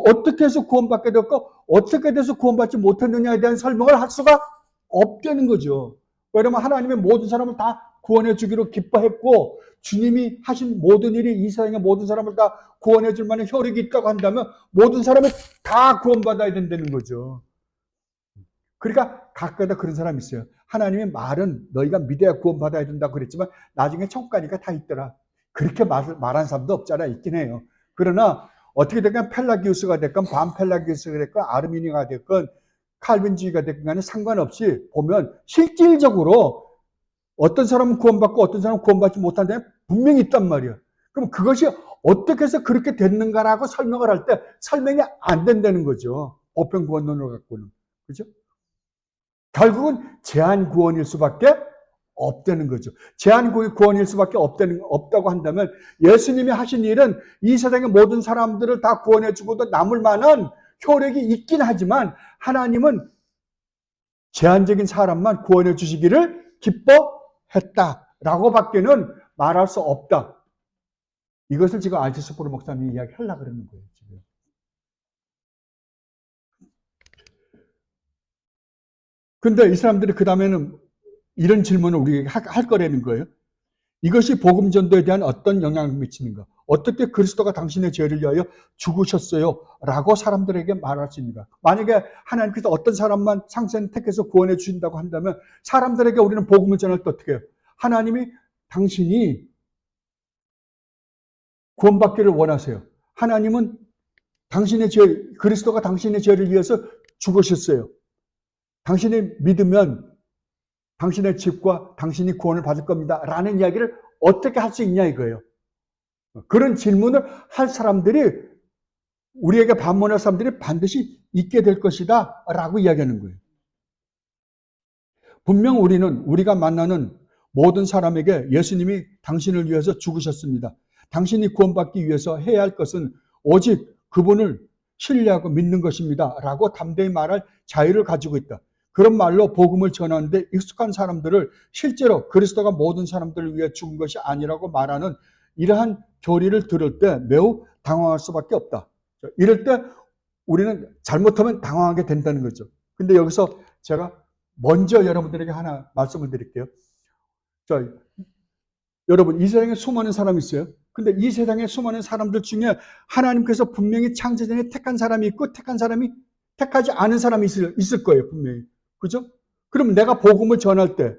A: 어떻게 해서 구원받게 됐고 어떻게 돼서 구원받지 못했느냐에 대한 설명을 할 수가 없다는 거죠. 왜냐하면 하나님의 모든 사람을 다 구원해 주기로 기뻐했고 주님이 하신 모든 일이 이 세상의 모든 사람을 다 구원해 줄 만한 효력이 있다고 한다면 모든 사람이 다 구원받아야 된다는 거죠. 그러니까 가끔가다 그런 사람이 있어요. 하나님의 말은 너희가 믿어야 구원받아야 된다고 그랬지만 나중에 천국 가니까 다 있더라. 그렇게 말한 사람도 없잖아. 있긴 해요. 그러나 어떻게 됐건 펠라기우스가 됐건 반펠라기우스가 됐건 아르미니가 됐건 칼빈주의가 됐건 간에 상관없이 보면 실질적으로 어떤 사람은 구원받고 어떤 사람은 구원받지 못한다는 데 분명히 있단 말이에요. 그럼 그것이 어떻게 해서 그렇게 됐는가라고 설명을 할 때 설명이 안 된다는 거죠. 보편구원론을 갖고는. 그죠? 결국은 제한 구원일 수밖에 없다는 거죠. 제한 구원일 수밖에 없다고 한다면 예수님이 하신 일은 이 세상의 모든 사람들을 다 구원해 주고도 남을 만한 효력이 있긴 하지만 하나님은 제한적인 사람만 구원해 주시기를 기뻐했다라고 밖에는 말할 수 없다. 이것을 지금 R.G. 스포르 목사님이 이야기하려고 그러는 거예요. 지금. 근데 이 사람들이 그 다음에는 이런 질문을 우리에게 할 거라는 거예요. 이것이 복음 전도에 대한 어떤 영향을 미치는가? 어떻게 그리스도가 당신의 죄를 위하여 죽으셨어요? 라고 사람들에게 말할 수 있는가? 만약에 하나님께서 어떤 사람만 선택해서 구원해 주신다고 한다면 사람들에게 우리는 복음을 전할 때 어떻게 해요? 하나님이 당신이 구원받기를 원하세요. 하나님은 그리스도가 당신의 죄를 위해서 죽으셨어요. 당신이 믿으면 당신의 집과 당신이 구원을 받을 겁니다. 라는 이야기를 어떻게 할 수 있냐 이거예요. 그런 질문을 할 사람들이, 우리에게 반문할 사람들이 반드시 있게 될 것이다 라고 이야기하는 거예요. 분명 우리가 만나는 모든 사람에게 예수님이 당신을 위해서 죽으셨습니다. 당신이 구원받기 위해서 해야 할 것은 오직 그분을 신뢰하고 믿는 것입니다 라고 담대히 말할 자유를 가지고 있다. 그런 말로 복음을 전하는데 익숙한 사람들을 실제로 그리스도가 모든 사람들을 위해 죽은 것이 아니라고 말하는 이러한 교리를 들을 때 매우 당황할 수밖에 없다. 이럴 때 우리는 잘못하면 당황하게 된다는 거죠. 근데 여기서 제가 먼저 여러분들에게 하나 말씀을 드릴게요. 여러분, 이 세상에 수많은 사람이 있어요. 근데 이 세상에 수많은 사람들 중에 하나님께서 분명히 창세전에 택한 사람이 있고 택하지 않은 사람이 있을 거예요, 분명히. 그죠? 그럼 내가 복음을 전할 때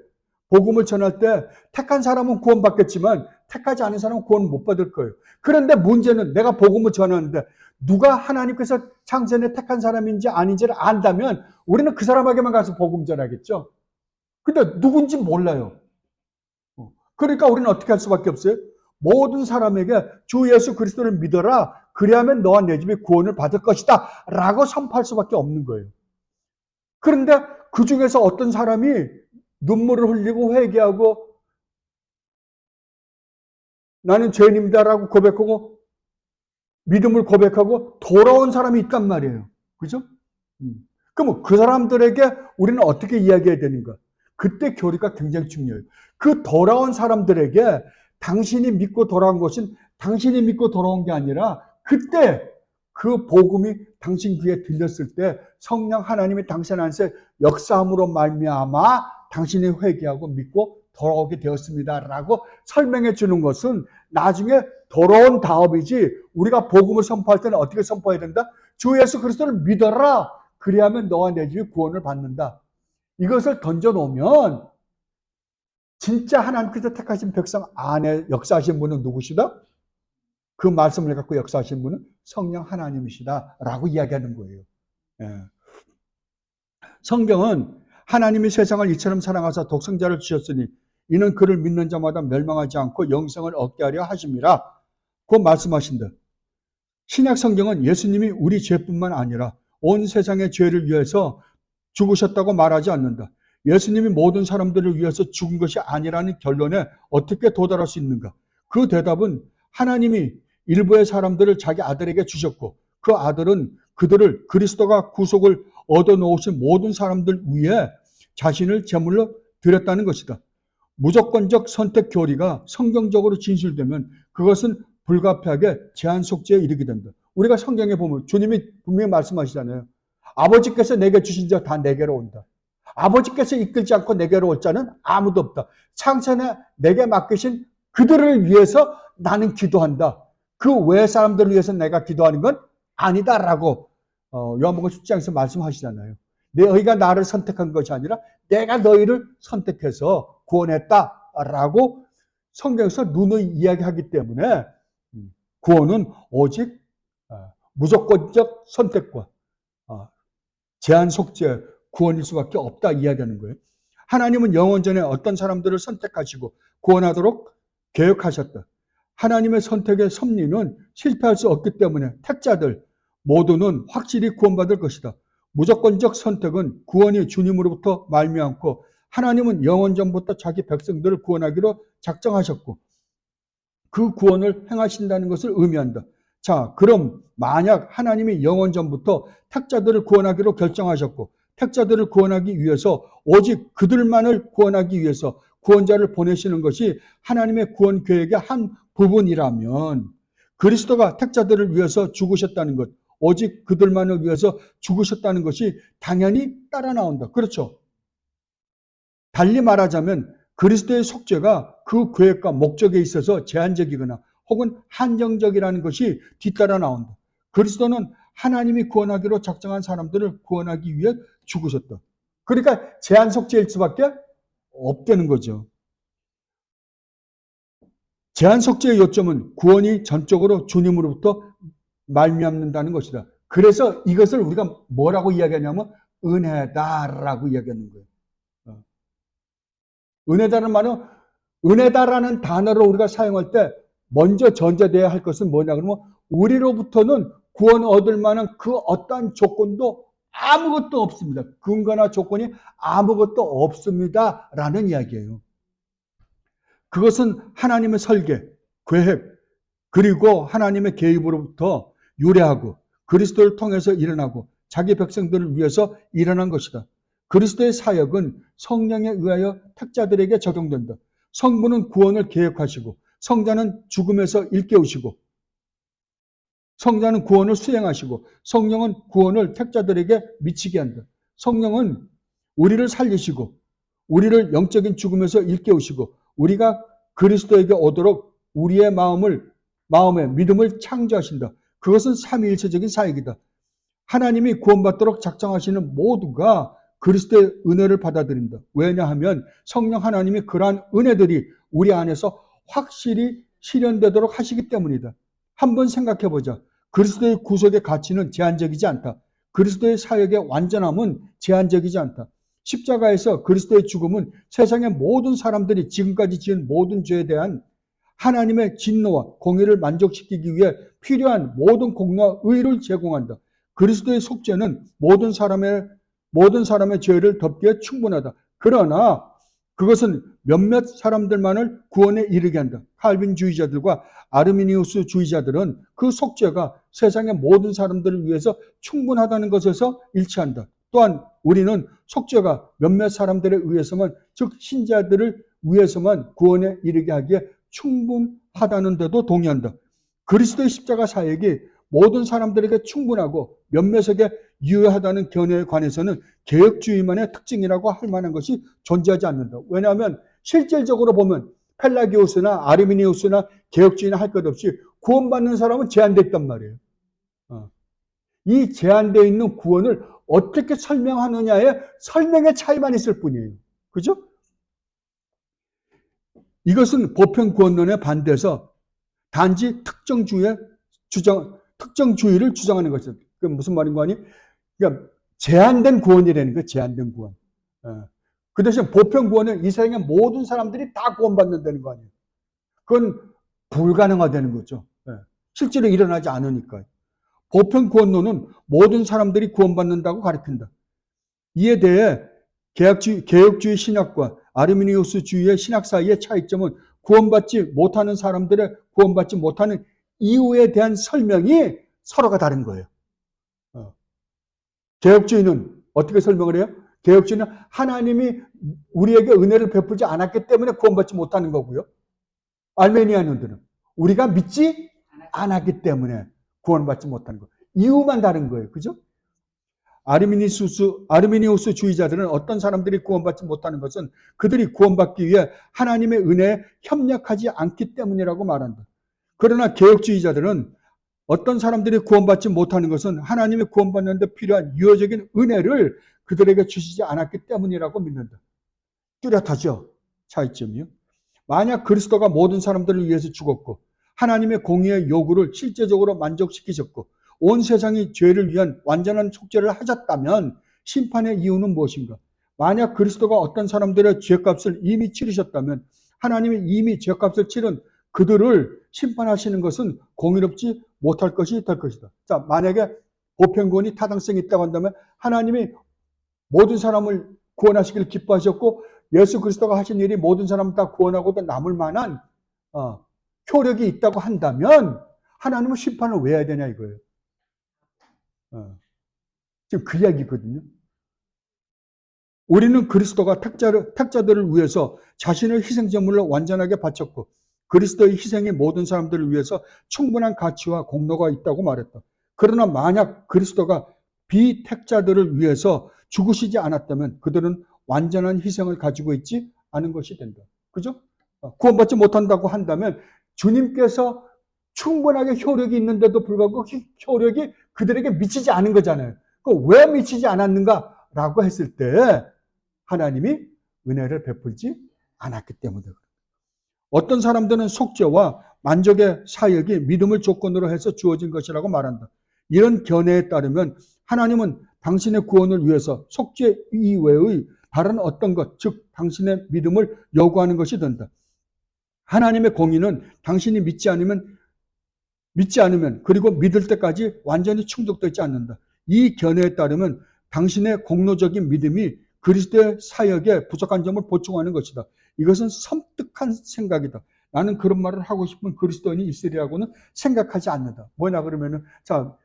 A: 택한 사람은 구원받겠지만 택하지 않은 사람은 구원 못 받을 거예요. 그런데 문제는 내가 복음을 전하는데 누가 하나님께서 창세전에 택한 사람인지 아닌지를 안다면 우리는 그 사람에게만 가서 복음 전하겠죠. 근데 누군지 몰라요. 그러니까 우리는 어떻게 할 수밖에 없어요? 모든 사람에게 주 예수 그리스도를 믿어라. 그리하면 너와 내 집이 구원을 받을 것이다. 라고 선포할 수밖에 없는 거예요. 그런데 그 중에서 어떤 사람이 눈물을 흘리고 회개하고 나는 죄인입니다라고 고백하고 믿음을 고백하고 돌아온 사람이 있단 말이에요. 그죠? 그럼 그 사람들에게 우리는 어떻게 이야기해야 되는가? 그때 교리가 굉장히 중요해요. 그 돌아온 사람들에게 당신이 믿고 돌아온 것은 당신이 믿고 돌아온 게 아니라 그때 그 복음이 당신 귀에 들렸을 때 성령 하나님이 당신 안에서 역사함으로 말미암아 당신이 회개하고 믿고 돌아오게 되었습니다라고 설명해 주는 것은 나중에 돌아온 다음이지, 우리가 복음을 선포할 때는 어떻게 선포해야 된다? 주 예수 그리스도를 믿어라. 그리하면 너와 내 집이 구원을 받는다. 이것을 던져놓으면 진짜 하나님께서 택하신 백성 안에 역사하신 분은 누구시다? 그 말씀을 갖고 역사하신 분은 성령 하나님이시다 라고 이야기하는 거예요. 예. 성경은 하나님이 세상을 이처럼 사랑하사 독생자를 주셨으니 이는 그를 믿는 자마다 멸망하지 않고 영생을 얻게 하려 하심이라 고 말씀하신다. 신약 성경은 예수님이 우리 죄뿐만 아니라 온 세상의 죄를 위해서 죽으셨다고 말하지 않는다. 예수님이 모든 사람들을 위해서 죽은 것이 아니라는 결론에 어떻게 도달할 수 있는가? 그 대답은 하나님이 일부의 사람들을 자기 아들에게 주셨고 그 아들은 그들을 그리스도가 구속을 얻어놓으신 모든 사람들 위에 자신을 제물로 드렸다는 것이다. 무조건적 선택 교리가 성경적으로 진술되면 그것은 불가피하게 제한 속죄에 이르게 된다. 우리가 성경에 보면 주님이 분명히 말씀하시잖아요. 아버지께서 내게 주신 자 다 내게로 온다. 아버지께서 이끌지 않고 내게로 올 자는 아무도 없다. 창세에 내게 맡기신 그들을 위해서 나는 기도한다. 그 외 사람들을 위해서 내가 기도하는 건 아니다라고 요한복음 10장에서 말씀하시잖아요. 너희가 나를 선택한 것이 아니라 내가 너희를 선택해서 구원했다라고 성경에서 누누이 이야기하기 때문에 구원은 오직 무조건적 선택과 제한 속죄 구원일 수밖에 없다 이야기하는 거예요. 하나님은 영원 전에 어떤 사람들을 선택하시고 구원하도록 계획하셨다. 하나님의 선택의 섭리는 실패할 수 없기 때문에 택자들 모두는 확실히 구원받을 것이다. 무조건적 선택은 구원이 주님으로부터 말미암고 하나님은 영원 전부터 자기 백성들을 구원하기로 작정하셨고 그 구원을 행하신다는 것을 의미한다. 자, 그럼 만약 하나님이 영원 전부터 택자들을 구원하기로 결정하셨고 택자들을 구원하기 위해서 오직 그들만을 구원하기 위해서 구원자를 보내시는 것이 하나님의 구원 계획의 한 부분이라면 그리스도가 택자들을 위해서 죽으셨다는 것, 오직 그들만을 위해서 죽으셨다는 것이 당연히 따라 나온다. 그렇죠? 달리 말하자면 그리스도의 속죄가 그 계획과 목적에 있어서 제한적이거나 혹은 한정적이라는 것이 뒤따라 나온다. 그리스도는 하나님이 구원하기로 작정한 사람들을 구원하기 위해 죽으셨다. 그러니까 제한 속죄일 수밖에 없다는 거죠. 제한 속죄의 요점은 구원이 전적으로 주님으로부터 말미암는다는 것이다. 그래서 이것을 우리가 뭐라고 이야기하냐면 은혜다라고 이야기하는 거예요. 은혜다라는 말은 은혜다라는 단어를 우리가 사용할 때 먼저 전제되어야 할 것은 뭐냐 그러면 우리로부터는 구원 얻을 만한 그 어떠한 조건도 아무것도 없습니다. 근거나 조건이 아무것도 없습니다라는 이야기예요. 그것은 하나님의 설계, 계획, 그리고 하나님의 개입으로부터 유래하고 그리스도를 통해서 일어나고 자기 백성들을 위해서 일어난 것이다. 그리스도의 사역은 성령에 의하여 택자들에게 적용된다. 성부는 구원을 계획하시고 성자는 죽음에서 일깨우시고 성자는 구원을 수행하시고 성령은 구원을 택자들에게 미치게 한다. 성령은 우리를 살리시고 우리를 영적인 죽음에서 일깨우시고 우리가 그리스도에게 오도록 우리의 마음의 믿음을 창조하신다. 그것은 삼위일체적인 사역이다. 하나님이 구원받도록 작정하시는 모두가 그리스도의 은혜를 받아들인다. 왜냐하면 성령 하나님이 그러한 은혜들이 우리 안에서 확실히 실현되도록 하시기 때문이다. 한번 생각해 보자. 그리스도의 구속의 가치는 제한적이지 않다. 그리스도의 사역의 완전함은 제한적이지 않다. 십자가에서 그리스도의 죽음은 세상의 모든 사람들이 지금까지 지은 모든 죄에 대한 하나님의 진노와 공의를 만족시키기 위해 필요한 모든 공로와 의를 제공한다. 그리스도의 속죄는 모든 사람의 죄를 덮기에 충분하다. 그러나 그것은 몇몇 사람들만을 구원에 이르게 한다. 칼빈주의자들과 아르미니우스 주의자들은 그 속죄가 세상의 모든 사람들을 위해서 충분하다는 것에서 일치한다. 또한 우리는 속죄가 몇몇 사람들에 의해서만, 즉 신자들을 위해서만 구원에 이르게 하기에 충분하다는 데도 동의한다. 그리스도의 십자가 사역이 모든 사람들에게 충분하고 몇몇에게 유효하다는 견해에 관해서는 개혁주의만의 특징이라고 할 만한 것이 존재하지 않는다. 왜냐하면 실질적으로 보면 펠라기오스나 아르미니우스나 개혁주의나 할 것 없이 구원받는 사람은 제한됐단 말이에요. 이 제한되어 있는 구원을 어떻게 설명하느냐에 설명의 차이만 있을 뿐이에요. 그죠? 이것은 보편구원론에 반대해서 단지 특정주의를 주장하는 것이죠. 그게 무슨 말인 거 아니? 그러니까 제한된 구원이라는 거예요. 제한된 구원. 그 대신 보편구원은 이 세상의 모든 사람들이 다 구원받는다는 거 아니에요. 그건 불가능하다는 거죠. 실제로 일어나지 않으니까. 보편구원론은 모든 사람들이 구원받는다고 가르친다. 이에 대해 개혁주의 신학과 아르미니우스주의의 신학 사이의 차이점은 구원받지 못하는 사람들의 구원받지 못하는 이유에 대한 설명이 서로가 다른 거예요. 개혁주의는 어떻게 설명을 해요? 개혁주의는 하나님이 우리에게 은혜를 베풀지 않았기 때문에 구원받지 못하는 거고요. 알메니아인들은 우리가 믿지 않았기 때문에 구원받지 못하는 거. 이유만 다른 거예요. 그죠? 아르미니우스 주의자들은 어떤 사람들이 구원받지 못하는 것은 그들이 구원받기 위해 하나님의 은혜에 협력하지 않기 때문이라고 말한다. 그러나 개혁주의자들은 어떤 사람들이 구원받지 못하는 것은 하나님이 구원받는 데 필요한 유효적인 은혜를 그들에게 주시지 않았기 때문이라고 믿는다. 뚜렷하죠? 차이점이요. 만약 그리스도가 모든 사람들을 위해서 죽었고 하나님의 공의의 요구를 실제적으로 만족시키셨고 온 세상이 죄를 위한 완전한 속죄를 하셨다면 심판의 이유는 무엇인가? 만약 그리스도가 어떤 사람들의 죄값을 이미 치르셨다면 하나님이 이미 죄값을 치른 그들을 심판하시는 것은 공의롭지 못할 것이 될 것이다. 자, 만약에 보편구원이 타당성이 있다고 한다면 하나님이 모든 사람을 구원하시기를 기뻐하셨고 예수 그리스도가 하신 일이 모든 사람을 다 구원하고도 남을 만한 효력이 있다고 한다면 하나님은 심판을 왜 해야 되냐 이거예요. 지금 그 이야기거든요. 우리는 그리스도가 택자들을 위해서 자신을 희생제물로 완전하게 바쳤고 그리스도의 희생이 모든 사람들을 위해서 충분한 가치와 공로가 있다고 말했다. 그러나 만약 그리스도가 비택자들을 위해서 죽으시지 않았다면 그들은 완전한 희생을 가지고 있지 않은 것이 된다. 그죠? 구원받지 못한다고 한다면 주님께서 충분하게 효력이 있는데도 불구하고 그 효력이 그들에게 미치지 않은 거잖아요. 왜 미치지 않았는가라고 했을 때 하나님이 은혜를 베풀지 않았기 때문에 그렇습니다. 어떤 사람들은 속죄와 만족의 사역이 믿음을 조건으로 해서 주어진 것이라고 말한다. 이런 견해에 따르면 하나님은 당신의 구원을 위해서 속죄 이외의 다른 어떤 것, 즉 당신의 믿음을 요구하는 것이 된다. 하나님의 공의는 당신이 믿지 않으면 그리고 믿을 때까지 완전히 충족되지 않는다. 이 견해에 따르면 당신의 공로적인 믿음이 그리스도의 사역에 부족한 점을 보충하는 것이다. 이것은 섬뜩한 생각이다. 나는 그런 말을 하고 싶은 그리스도인이 있으리라고는 생각하지 않는다. 뭐냐 그러면은, 자,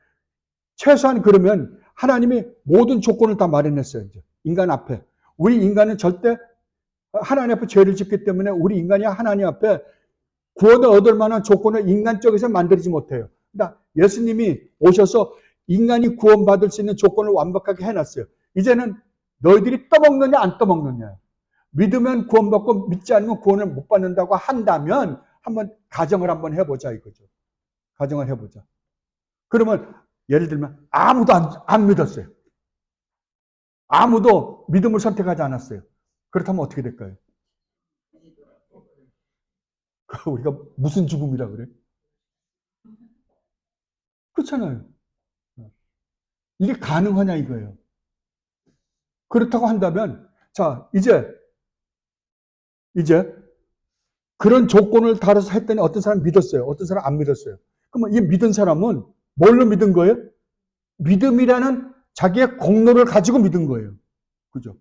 A: 최소한 그러면 하나님이 모든 조건을 다 마련했어요. 이제 인간 앞에. 우리 인간은 절대 하나님 앞에 죄를 짓기 때문에 우리 인간이 하나님 앞에 구원을 얻을 만한 조건을 인간 쪽에서 만들지 못해요. 그러니까 예수님이 오셔서 인간이 구원받을 수 있는 조건을 완벽하게 해놨어요. 이제는 너희들이 떠먹느냐 안 떠먹느냐. 믿으면 구원받고 믿지 않으면 구원을 못 받는다고 한다면 한번 가정을 한번 해보자 이거죠. 가정을 해보자. 그러면 예를 들면 아무도 안 믿었어요. 아무도 믿음을 선택하지 않았어요. 그렇다면 어떻게 될까요? 우리가 무슨 죽음이라 그래? 그렇잖아요. 이게 가능하냐 이거예요. 그렇다고 한다면 자 이제 그런 조건을 달아서 했더니 어떤 사람 믿었어요. 어떤 사람 안 믿었어요. 그러면 이 믿은 사람은 뭘로 믿은 거예요? 믿음이라는 자기의 공로를 가지고 믿은 거예요. 그죠?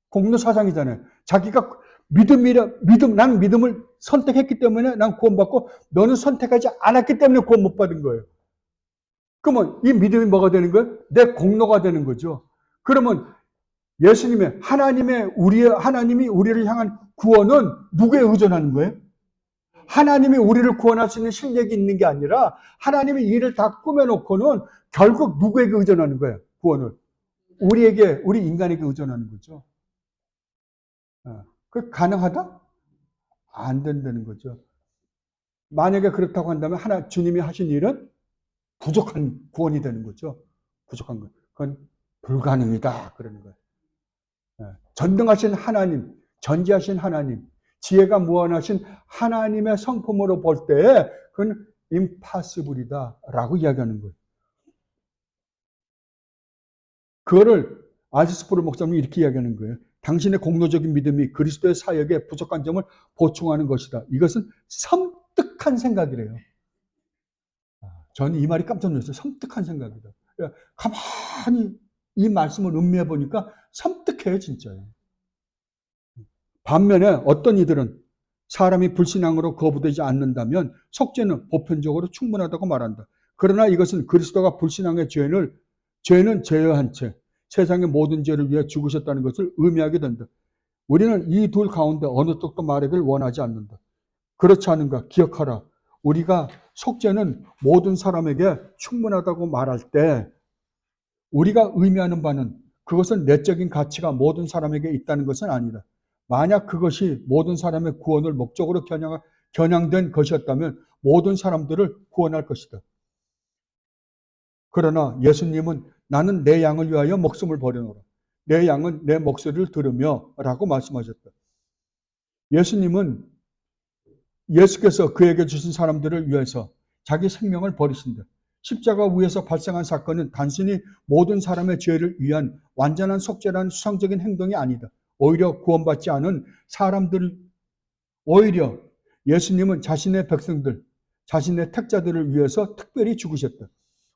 A: 공로 사상이잖아요. 자기가 난 믿음을 선택했기 때문에 난 구원받고 너는 선택하지 않았기 때문에 구원 못 받은 거예요. 그러면 이 믿음이 뭐가 되는 거예요? 내 공로가 되는 거죠. 그러면 하나님이 우리를 향한 구원은 누구에 의존하는 거예요? 하나님이 우리를 구원할 수 있는 실력이 있는 게 아니라 하나님이 일을 다 꾸며놓고는 결국 누구에게 의존하는 거예요? 구원을. 우리 인간에게 의존하는 거죠. 그 가능하다? 안 된다는 거죠. 만약에 그렇다고 한다면 주님이 하신 일은 부족한 구원이 되는 거죠. 부족한 것. 그건 불가능이다. 그러는 거예요. 전능하신 하나님, 전지하신 하나님, 지혜가 무한하신 하나님의 성품으로 볼 때 그건 impossible이다 라고 이야기하는 거예요. 그거를 아지스프로 목사님이 이렇게 이야기하는 거예요. 당신의 공로적인 믿음이 그리스도의 사역에 부족한 점을 보충하는 것이다. 이것은 섬뜩한 생각이래요. 저는 이 말이 깜짝 놀랐어요. 섬뜩한 생각이다. 가만히 이 말씀을 음미해 보니까 섬뜩해요, 진짜요. 반면에 어떤 이들은 사람이 불신앙으로 거부되지 않는다면 속죄는 보편적으로 충분하다고 말한다. 그러나 이것은 그리스도가 불신앙의 죄는 제어한 채 세상의 모든 죄를 위해 죽으셨다는 것을 의미하게 된다. 우리는 이 둘 가운데 어느 쪽도 말하기를 원하지 않는다. 그렇지 않은가? 기억하라. 우리가 속죄는 모든 사람에게 충분하다고 말할 때 우리가 의미하는 바는 그것은 내적인 가치가 모든 사람에게 있다는 것은 아니다. 만약 그것이 모든 사람의 구원을 목적으로 겨냥된 것이었다면 모든 사람들을 구원할 것이다. 그러나 예수님은 나는 내 양을 위하여 목숨을 버려놓으라. 내 양은 내 목소리를 들으며 라고 말씀하셨다. 예수께서 그에게 주신 사람들을 위해서 자기 생명을 버리신다. 십자가 위에서 발생한 사건은 단순히 모든 사람의 죄를 위한 완전한 속죄라는 수상적인 행동이 아니다. 오히려 구원받지 않은 오히려 예수님은 자신의 백성들, 자신의 택자들을 위해서 특별히 죽으셨다.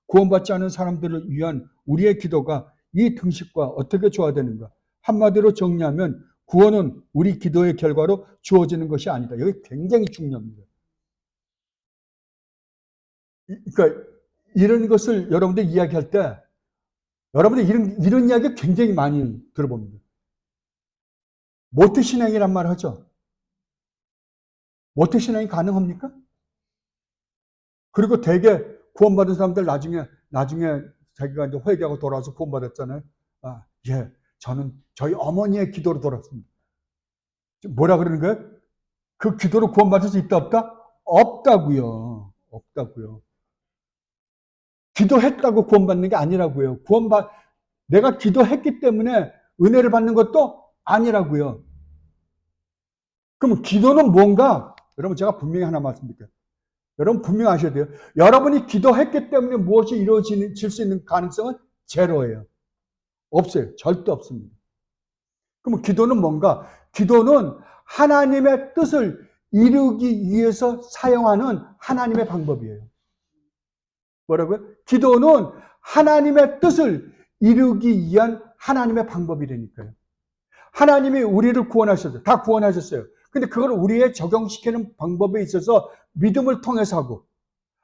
A: 구원받지 않은 사람들을 위한 우리의 기도가 이 등식과 어떻게 조화되는가? 한마디로 정리하면 구원은 우리 기도의 결과로 주어지는 것이 아니다. 여기 굉장히 중요합니다. 그러니까 이런 것을 여러분들 이야기할 때 여러분들 이런 이야기 굉장히 많이 들어봅니다. 모태신앙이란 말 하죠. 모태신앙이 가능합니까? 그리고 대개 구원받은 사람들 나중에 자기가 이제 회개하고 돌아와서 구원받았잖아요. 저희 어머니의 기도로 돌아왔습니다. 뭐라 그러는 거예요? 그 기도로 구원받을 수 있다 없다? 없다고요. 기도했다고 구원받는 게 아니라고요. 내가 기도했기 때문에 은혜를 받는 것도 아니라고요. 그럼 기도는 뭔가? 여러분 제가 분명히 하나 말씀드릴게요. 여러분 분명히 아셔야 돼요. 여러분이 기도했기 때문에 무엇이 이루어질 수 있는 가능성은 제로예요. 없어요. 절대 없습니다. 그럼 기도는 뭔가? 기도는 하나님의 뜻을 이루기 위해서 사용하는 하나님의 방법이에요. 뭐라고요? 기도는 하나님의 뜻을 이루기 위한 하나님의 방법이라니까요. 하나님이 우리를 구원하셨어요. 다 구원하셨어요. 근데 그걸 우리에 적용시키는 방법에 있어서 믿음을 통해서 하고,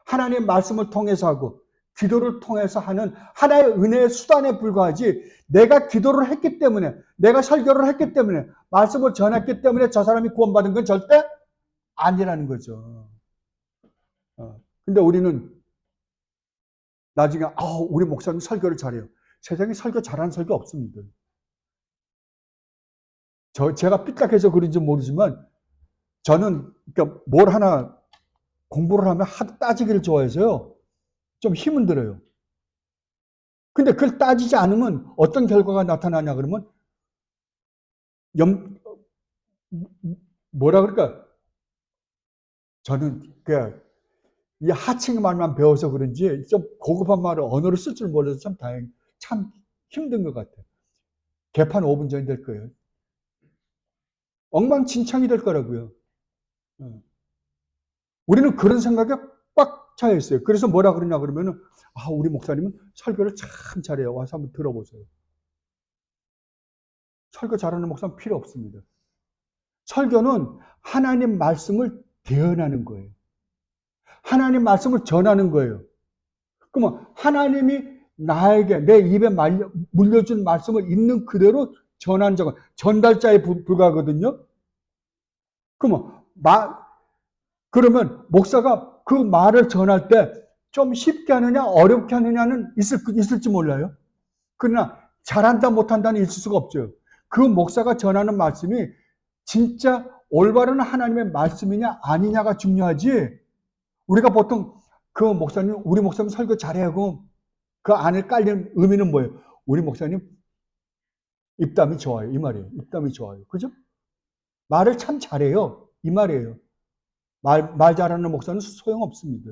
A: 하나님의 말씀을 통해서 하고, 기도를 통해서 하는 하나의 은혜의 수단에 불과하지, 내가 기도를 했기 때문에, 내가 설교를 했기 때문에, 말씀을 전했기 때문에 저 사람이 구원받은 건 절대 아니라는 거죠. 근데 우리는 나중에, 우리 목사님 설교를 잘해요. 세상에 설교 잘하는 설교 없습니다. 제가 삐딱해서 그런지 모르지만, 저는, 그러니까 뭘 하나 공부를 하면 하도 따지기를 좋아해서요. 좀 힘은 들어요. 근데 그걸 따지지 않으면 어떤 결과가 나타나냐 그러면 뭐라 그럴까? 저는 이 하층 말만 배워서 그런지 좀 고급한 말을 언어를 쓸 줄 몰라서 참 힘든 것 같아요. 개판 5분 전이 될 거예요. 엉망진창이 될 거라고요. 우리는 그런 생각에 꽉 차 있어요. 그래서 뭐라 그러냐 그러면은 우리 목사님은 설교를 참 잘해요. 와서 한번 들어보세요. 설교 잘하는 목사는 필요 없습니다. 설교는 하나님 말씀을 대언하는 거예요. 하나님 말씀을 전하는 거예요. 그러면 하나님이 나에게 내 입에 물려준 말씀을 있는 그대로 전한 자가 전달자에 불과하거든요. 그러면 목사가 그 말을 전할 때 좀 쉽게 하느냐 어렵게 하느냐는 있을지 몰라요. 그러나 잘한다 못한다는 있을 수가 없죠. 그 목사가 전하는 말씀이 진짜 올바른 하나님의 말씀이냐 아니냐가 중요하지. 우리가 보통 우리 목사님 설교 잘해요. 그 안에 깔린 의미는 뭐예요? 우리 목사님 입담이 좋아요. 이 말이에요. 입담이 좋아요. 그죠? 말을 참 잘해요. 이 말이에요. 말 잘하는 목사는 소용없습니다.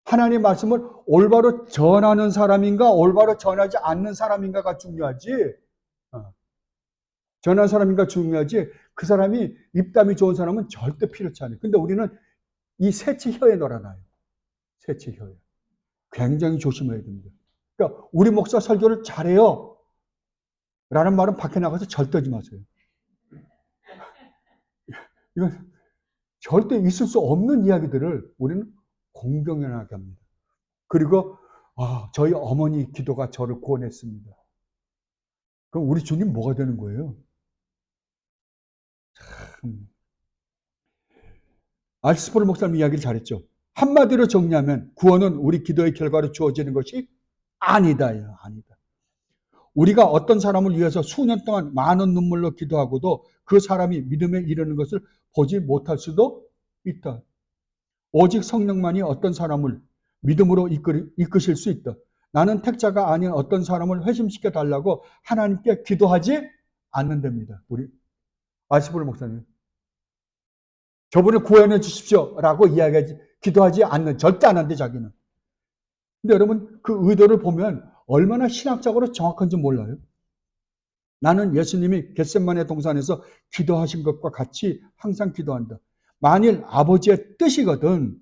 A: 하나님의 말씀을 올바로 전하는 사람인가 올바로 전하지 않는 사람인가가 중요하지. 전하는 사람인가 중요하지. 그 사람이 입담이 좋은 사람은 절대 필요치 않아요. 근데 우리는 이 새치혀에 놀아나요. 새치혀에. 굉장히 조심해야 됩니다. 그러니까 우리 목사 설교를 잘해요. 라는 말은 밖에 나가서 절대 하지 마세요. 이건 절대 있을 수 없는 이야기들을 우리는 공경연하게 합니다. 그리고 저희 어머니 기도가 저를 구원했습니다. 그럼 우리 주님 뭐가 되는 거예요? 참. 알스포르 목사님 이야기를 잘했죠. 한마디로 정리하면 구원은 우리 기도의 결과로 주어지는 것이 아니다요. 아니다. 우리가 어떤 사람을 위해서 수년 동안 많은 눈물로 기도하고도 그 사람이 믿음에 이르는 것을 보지 못할 수도 있다. 오직 성령만이 어떤 사람을 믿음으로 이끄실 수 있다. 나는 택자가 아닌 어떤 사람을 회심시켜 달라고 하나님께 기도하지 않는답니다. 우리 아시볼 목사님. 저분을 구원해 주십시오 라고 기도하지 않는, 절대 안 한대 자기는. 근데 여러분 그 의도를 보면 얼마나 신학적으로 정확한지 몰라요. 나는 예수님이 겟세마네 동산에서 기도하신 것과 같이 항상 기도한다. 만일 아버지의 뜻이거든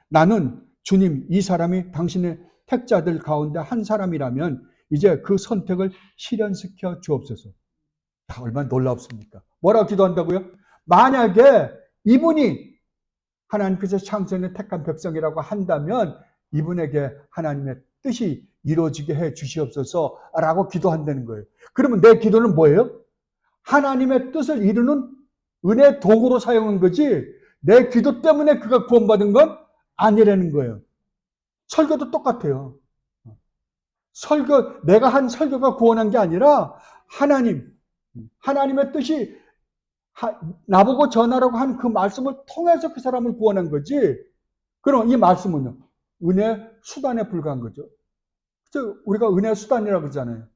A: 나는 주님 이 사람이 당신의 택자들 가운데 한 사람이라면 이제 그 선택을 실현시켜 주옵소서. 얼마나 놀랍습니까? 뭐라고 기도한다고요? 만약에 이분이 하나님께서 창세전에 택한 백성이라고 한다면 이분에게 하나님의 뜻이 이루어지게 해 주시옵소서라고 기도한다는 거예요. 그러면 내 기도는 뭐예요? 하나님의 뜻을 이루는 은혜 도구로 사용한 거지 내 기도 때문에 그가 구원받은 건 아니라는 거예요. 설교도 똑같아요. 내가 한 설교가 구원한 게 아니라 하나님의 뜻이 나보고 전하라고 한 그 말씀을 통해서 그 사람을 구원한 거지. 그럼 이 말씀은요, 은혜 수단에 불과한 거죠. 우리가 은혜 수단이라고 그러잖아요.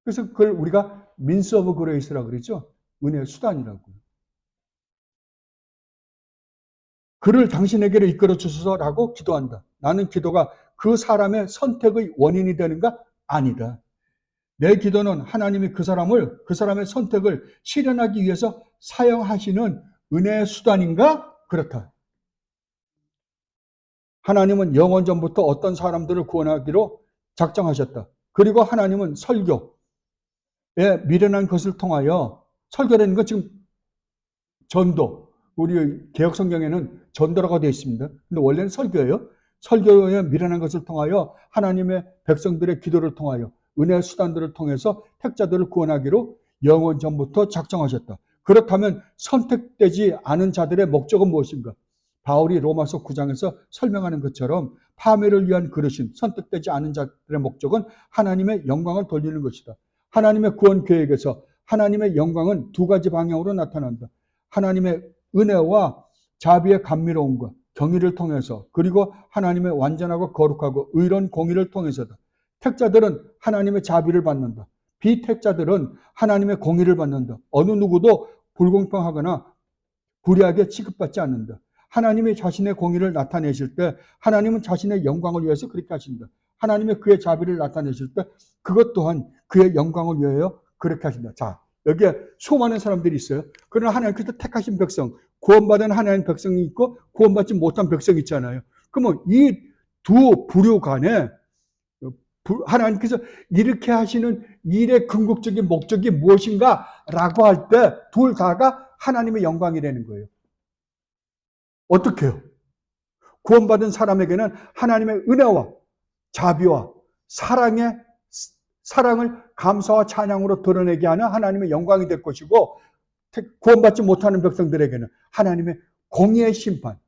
A: 그래서 그걸 우리가 민스 오브 그레이스라고 그러죠. 은혜 수단이라고. 그를 당신에게로 이끌어 주소서라고 기도한다. 나는 기도가 그 사람의 선택의 원인이 되는가? 아니다. 내 기도는 하나님이 그 사람의 선택을 실현하기 위해서 사용하시는 은혜의 수단인가? 그렇다. 하나님은 영원 전부터 어떤 사람들을 구원하기로 작정하셨다. 그리고 하나님은 설교에 미련한 것을 통하여, 설교라는 건 지금 전도, 우리 개혁 성경에는 전도라고 되어 있습니다. 근데 원래는 설교예요. 설교에 미련한 것을 통하여 하나님의 백성들의 기도를 통하여 은혜의 수단들을 통해서 택자들을 구원하기로 영원 전부터 작정하셨다. 그렇다면 선택되지 않은 자들의 목적은 무엇인가? 바울이 로마서 9장에서 설명하는 것처럼 파멸을 위한 그릇인 선택되지 않은 자들의 목적은 하나님의 영광을 돌리는 것이다. 하나님의 구원 계획에서 하나님의 영광은 두 가지 방향으로 나타난다. 하나님의 은혜와 자비의 감미로움과 경의를 통해서, 그리고 하나님의 완전하고 거룩하고 의로운 공의를 통해서다. 택자들은 하나님의 자비를 받는다. 비택자들은 하나님의 공의를 받는다. 어느 누구도 불공평하거나 불의하게 취급받지 않는다. 하나님이 자신의 공의를 나타내실 때 하나님은 자신의 영광을 위해서 그렇게 하신다. 하나님의 그의 자비를 나타내실 때 그것 또한 그의 영광을 위하여 그렇게 하신다. 자, 여기에 수많은 사람들이 있어요. 그러나 하나님께서 택하신 백성, 구원받은 하나님 백성이 있고 구원받지 못한 백성이 있잖아요. 그러면 이 두 부류 간에 하나님께서 이렇게 하시는 일의 궁극적인 목적이 무엇인가 라고 할 때 둘 다가 하나님의 영광이라는 거예요. 어떻게 해요? 구원받은 사람에게는 하나님의 은혜와 자비와 사랑을 감사와 찬양으로 드러내게 하는 하나님의 영광이 될 것이고, 구원받지 못하는 백성들에게는 하나님의 공의의 심판,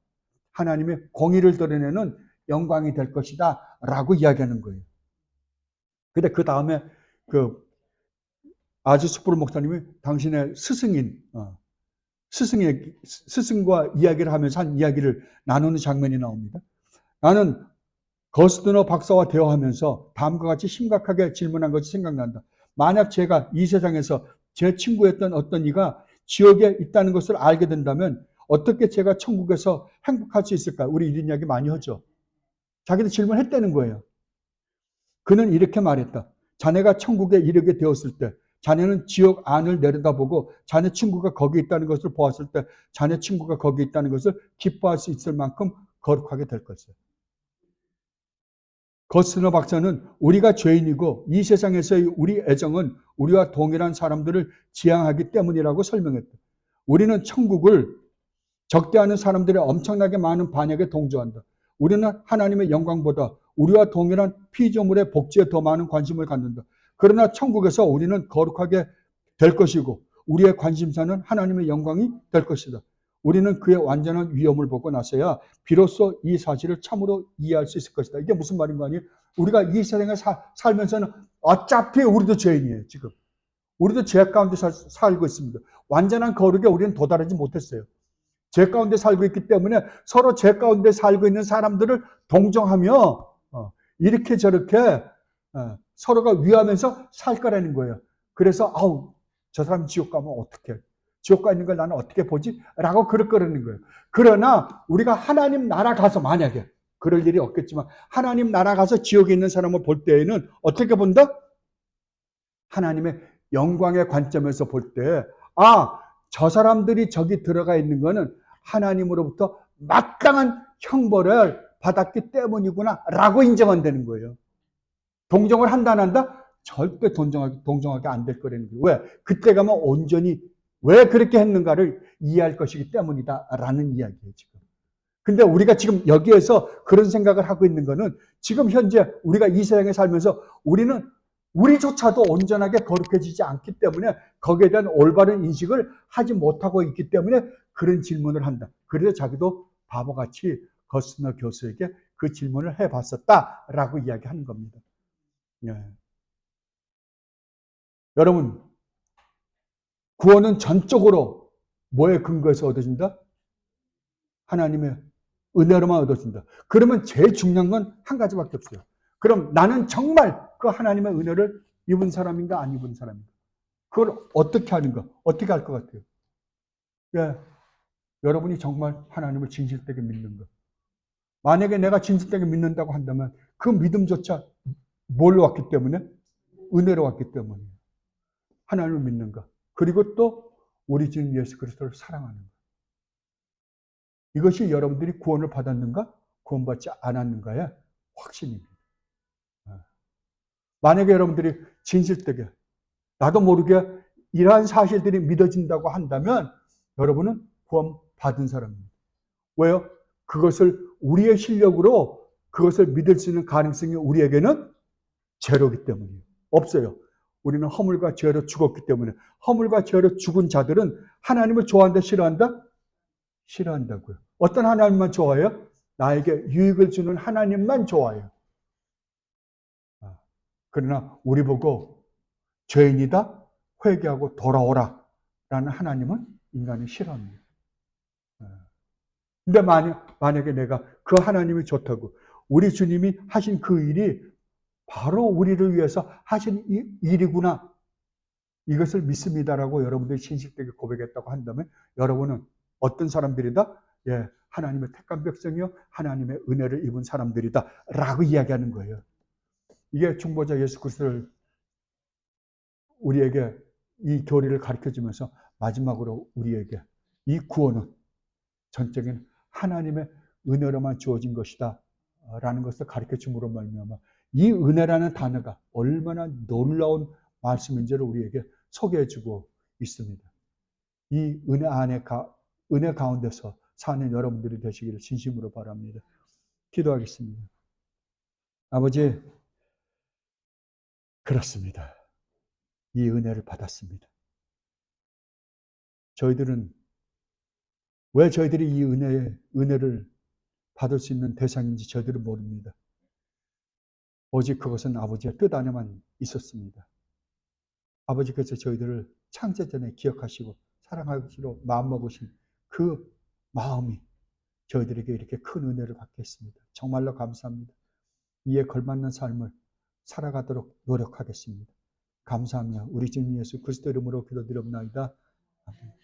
A: 하나님의 공의를 드러내는 영광이 될 것이다 라고 이야기하는 거예요. 근데 그 다음에 아즈스푸르 목사님이 당신의 스승과 이야기를 하면서 한 이야기를 나누는 장면이 나옵니다. 나는 거스드너 박사와 대화하면서 다음과 같이 심각하게 질문한 것이 생각난다. 만약 제가 이 세상에서 제 친구였던 어떤 이가 지옥에 있다는 것을 알게 된다면 어떻게 제가 천국에서 행복할 수 있을까? 우리 이런 이야기 많이 하죠. 자기도 질문했다는 거예요. 그는 이렇게 말했다. 자네가 천국에 이르게 되었을 때 자네는 지옥 안을 내려다보고 자네 친구가 거기 있다는 것을 보았을 때 자네 친구가 거기 있다는 것을 기뻐할 수 있을 만큼 거룩하게 될 것이다. 거스너 박사는 우리가 죄인이고 이 세상에서의 우리 애정은 우리와 동일한 사람들을 지향하기 때문이라고 설명했다. 우리는 천국을 적대하는 사람들의 엄청나게 많은 반역에 동조한다. 우리는 하나님의 영광보다 우리와 동일한 피조물의 복지에 더 많은 관심을 갖는다. 그러나 천국에서 우리는 거룩하게 될 것이고 우리의 관심사는 하나님의 영광이 될 것이다. 우리는 그의 완전한 위엄을 보고 나서야 비로소 이 사실을 참으로 이해할 수 있을 것이다. 이게 무슨 말인 거 아니에요? 우리가 이 세상에 살면서는 어차피 우리도 죄인이에요. 지금 우리도 죄 가운데 살고 있습니다. 완전한 거룩에 우리는 도달하지 못했어요. 죄 가운데 살고 있기 때문에 서로 죄 가운데 살고 있는 사람들을 동정하며 이렇게 저렇게 서로가 위하면서 살 거라는 거예요. 그래서 저 사람 지옥 가면 어떡해? 지옥 가 있는 걸 나는 어떻게 보지? 라고 그럴 거라는 거예요. 그러나 우리가 하나님 나라 가서, 만약에 그럴 일이 없겠지만 하나님 나라 가서 지옥에 있는 사람을 볼 때에는 어떻게 본다? 하나님의 영광의 관점에서 볼 때 저 사람들이 저기 들어가 있는 거는 하나님으로부터 마땅한 형벌을 받았기 때문이구나 라고 인정한다는 거예요. 동정을 한다 안 한다? 절대 동정하게 안 될 거라는 거예요. 왜? 그때 가면 온전히 왜 그렇게 했는가를 이해할 것이기 때문이다 라는 이야기예요, 지금. 근데 우리가 지금 여기에서 그런 생각을 하고 있는 거는 지금 현재 우리가 이 세상에 살면서 우리는 우리조차도 온전하게 거룩해지지 않기 때문에 거기에 대한 올바른 인식을 하지 못하고 있기 때문에 그런 질문을 한다. 그래서 자기도 바보같이 거스너 교수에게 그 질문을 해봤었다라고 이야기하는 겁니다. 예. 여러분, 구원은 전적으로 뭐에 근거해서 얻어진다? 하나님의 은혜로만 얻어진다. 그러면 제일 중요한 건 한 가지밖에 없어요. 그럼 나는 정말 그 하나님의 은혜를 입은 사람인가 안 입은 사람인가? 그걸 어떻게 하는가? 어떻게 할 것 같아요? 예. 여러분이 정말 하나님을 진실되게 믿는가? 만약에 내가 진실되게 믿는다고 한다면 그 믿음조차 뭘로 왔기 때문에? 은혜로 왔기 때문에. 하나님을 믿는가? 그리고 또 우리 주님 예수 그리스도를 사랑하는가? 이것이 여러분들이 구원을 받았는가? 구원받지 않았는가의 확신입니다. 만약에 여러분들이 진실되게 나도 모르게 이러한 사실들이 믿어진다고 한다면 여러분은 구원받은 사람입니다. 왜요? 그것을 우리의 실력으로 그것을 믿을 수 있는 가능성이 우리에게는 제로기 때문이에요. 없어요. 우리는 허물과 죄로 죽었기 때문에. 허물과 죄로 죽은 자들은 하나님을 좋아한다, 싫어한다? 싫어한다고요. 어떤 하나님만 좋아해요? 나에게 유익을 주는 하나님만 좋아해요. 그러나 우리 보고 죄인이다, 회개하고 돌아오라 라는 하나님은 인간이 싫어합니다. 근데 만약에 내가 그 하나님이 좋다고, 우리 주님이 하신 그 일이 바로 우리를 위해서 하신 일이구나, 이것을 믿습니다라고 여러분들이 진실되게 고백했다고 한다면 여러분은 어떤 사람들이다? 예, 하나님의 택한 백성이요, 하나님의 은혜를 입은 사람들이다 라고 이야기하는 거예요. 이게 중보자 예수 그리스도를 우리에게 이 교리를 가르쳐주면서 마지막으로 우리에게 이 구원은 전적인 하나님의 은혜로만 주어진 것이다 라는 것을 가르쳐줌으로 말미암아 이 은혜라는 단어가 얼마나 놀라운 말씀인지를 우리에게 소개해주고 있습니다. 이 은혜 가운데서 사는 여러분들이 되시기를 진심으로 바랍니다. 기도하겠습니다. 아버지, 그렇습니다. 이 은혜를 받았습니다. 저희들은 왜 저희들이 이 은혜를 받을 수 있는 대상인지 저희들은 모릅니다. 오직 그것은 아버지의 뜻 안에만 있었습니다. 아버지께서 저희들을 창세전에 기억하시고 사랑하시로 마음먹으신 그 마음이 저희들에게 이렇게 큰 은혜를 받게 했습니다. 정말로 감사합니다. 이에 걸맞는 삶을 살아가도록 노력하겠습니다. 감사하며 우리 주님 예수 그리스도 이름으로 기도드립니다. 아멘.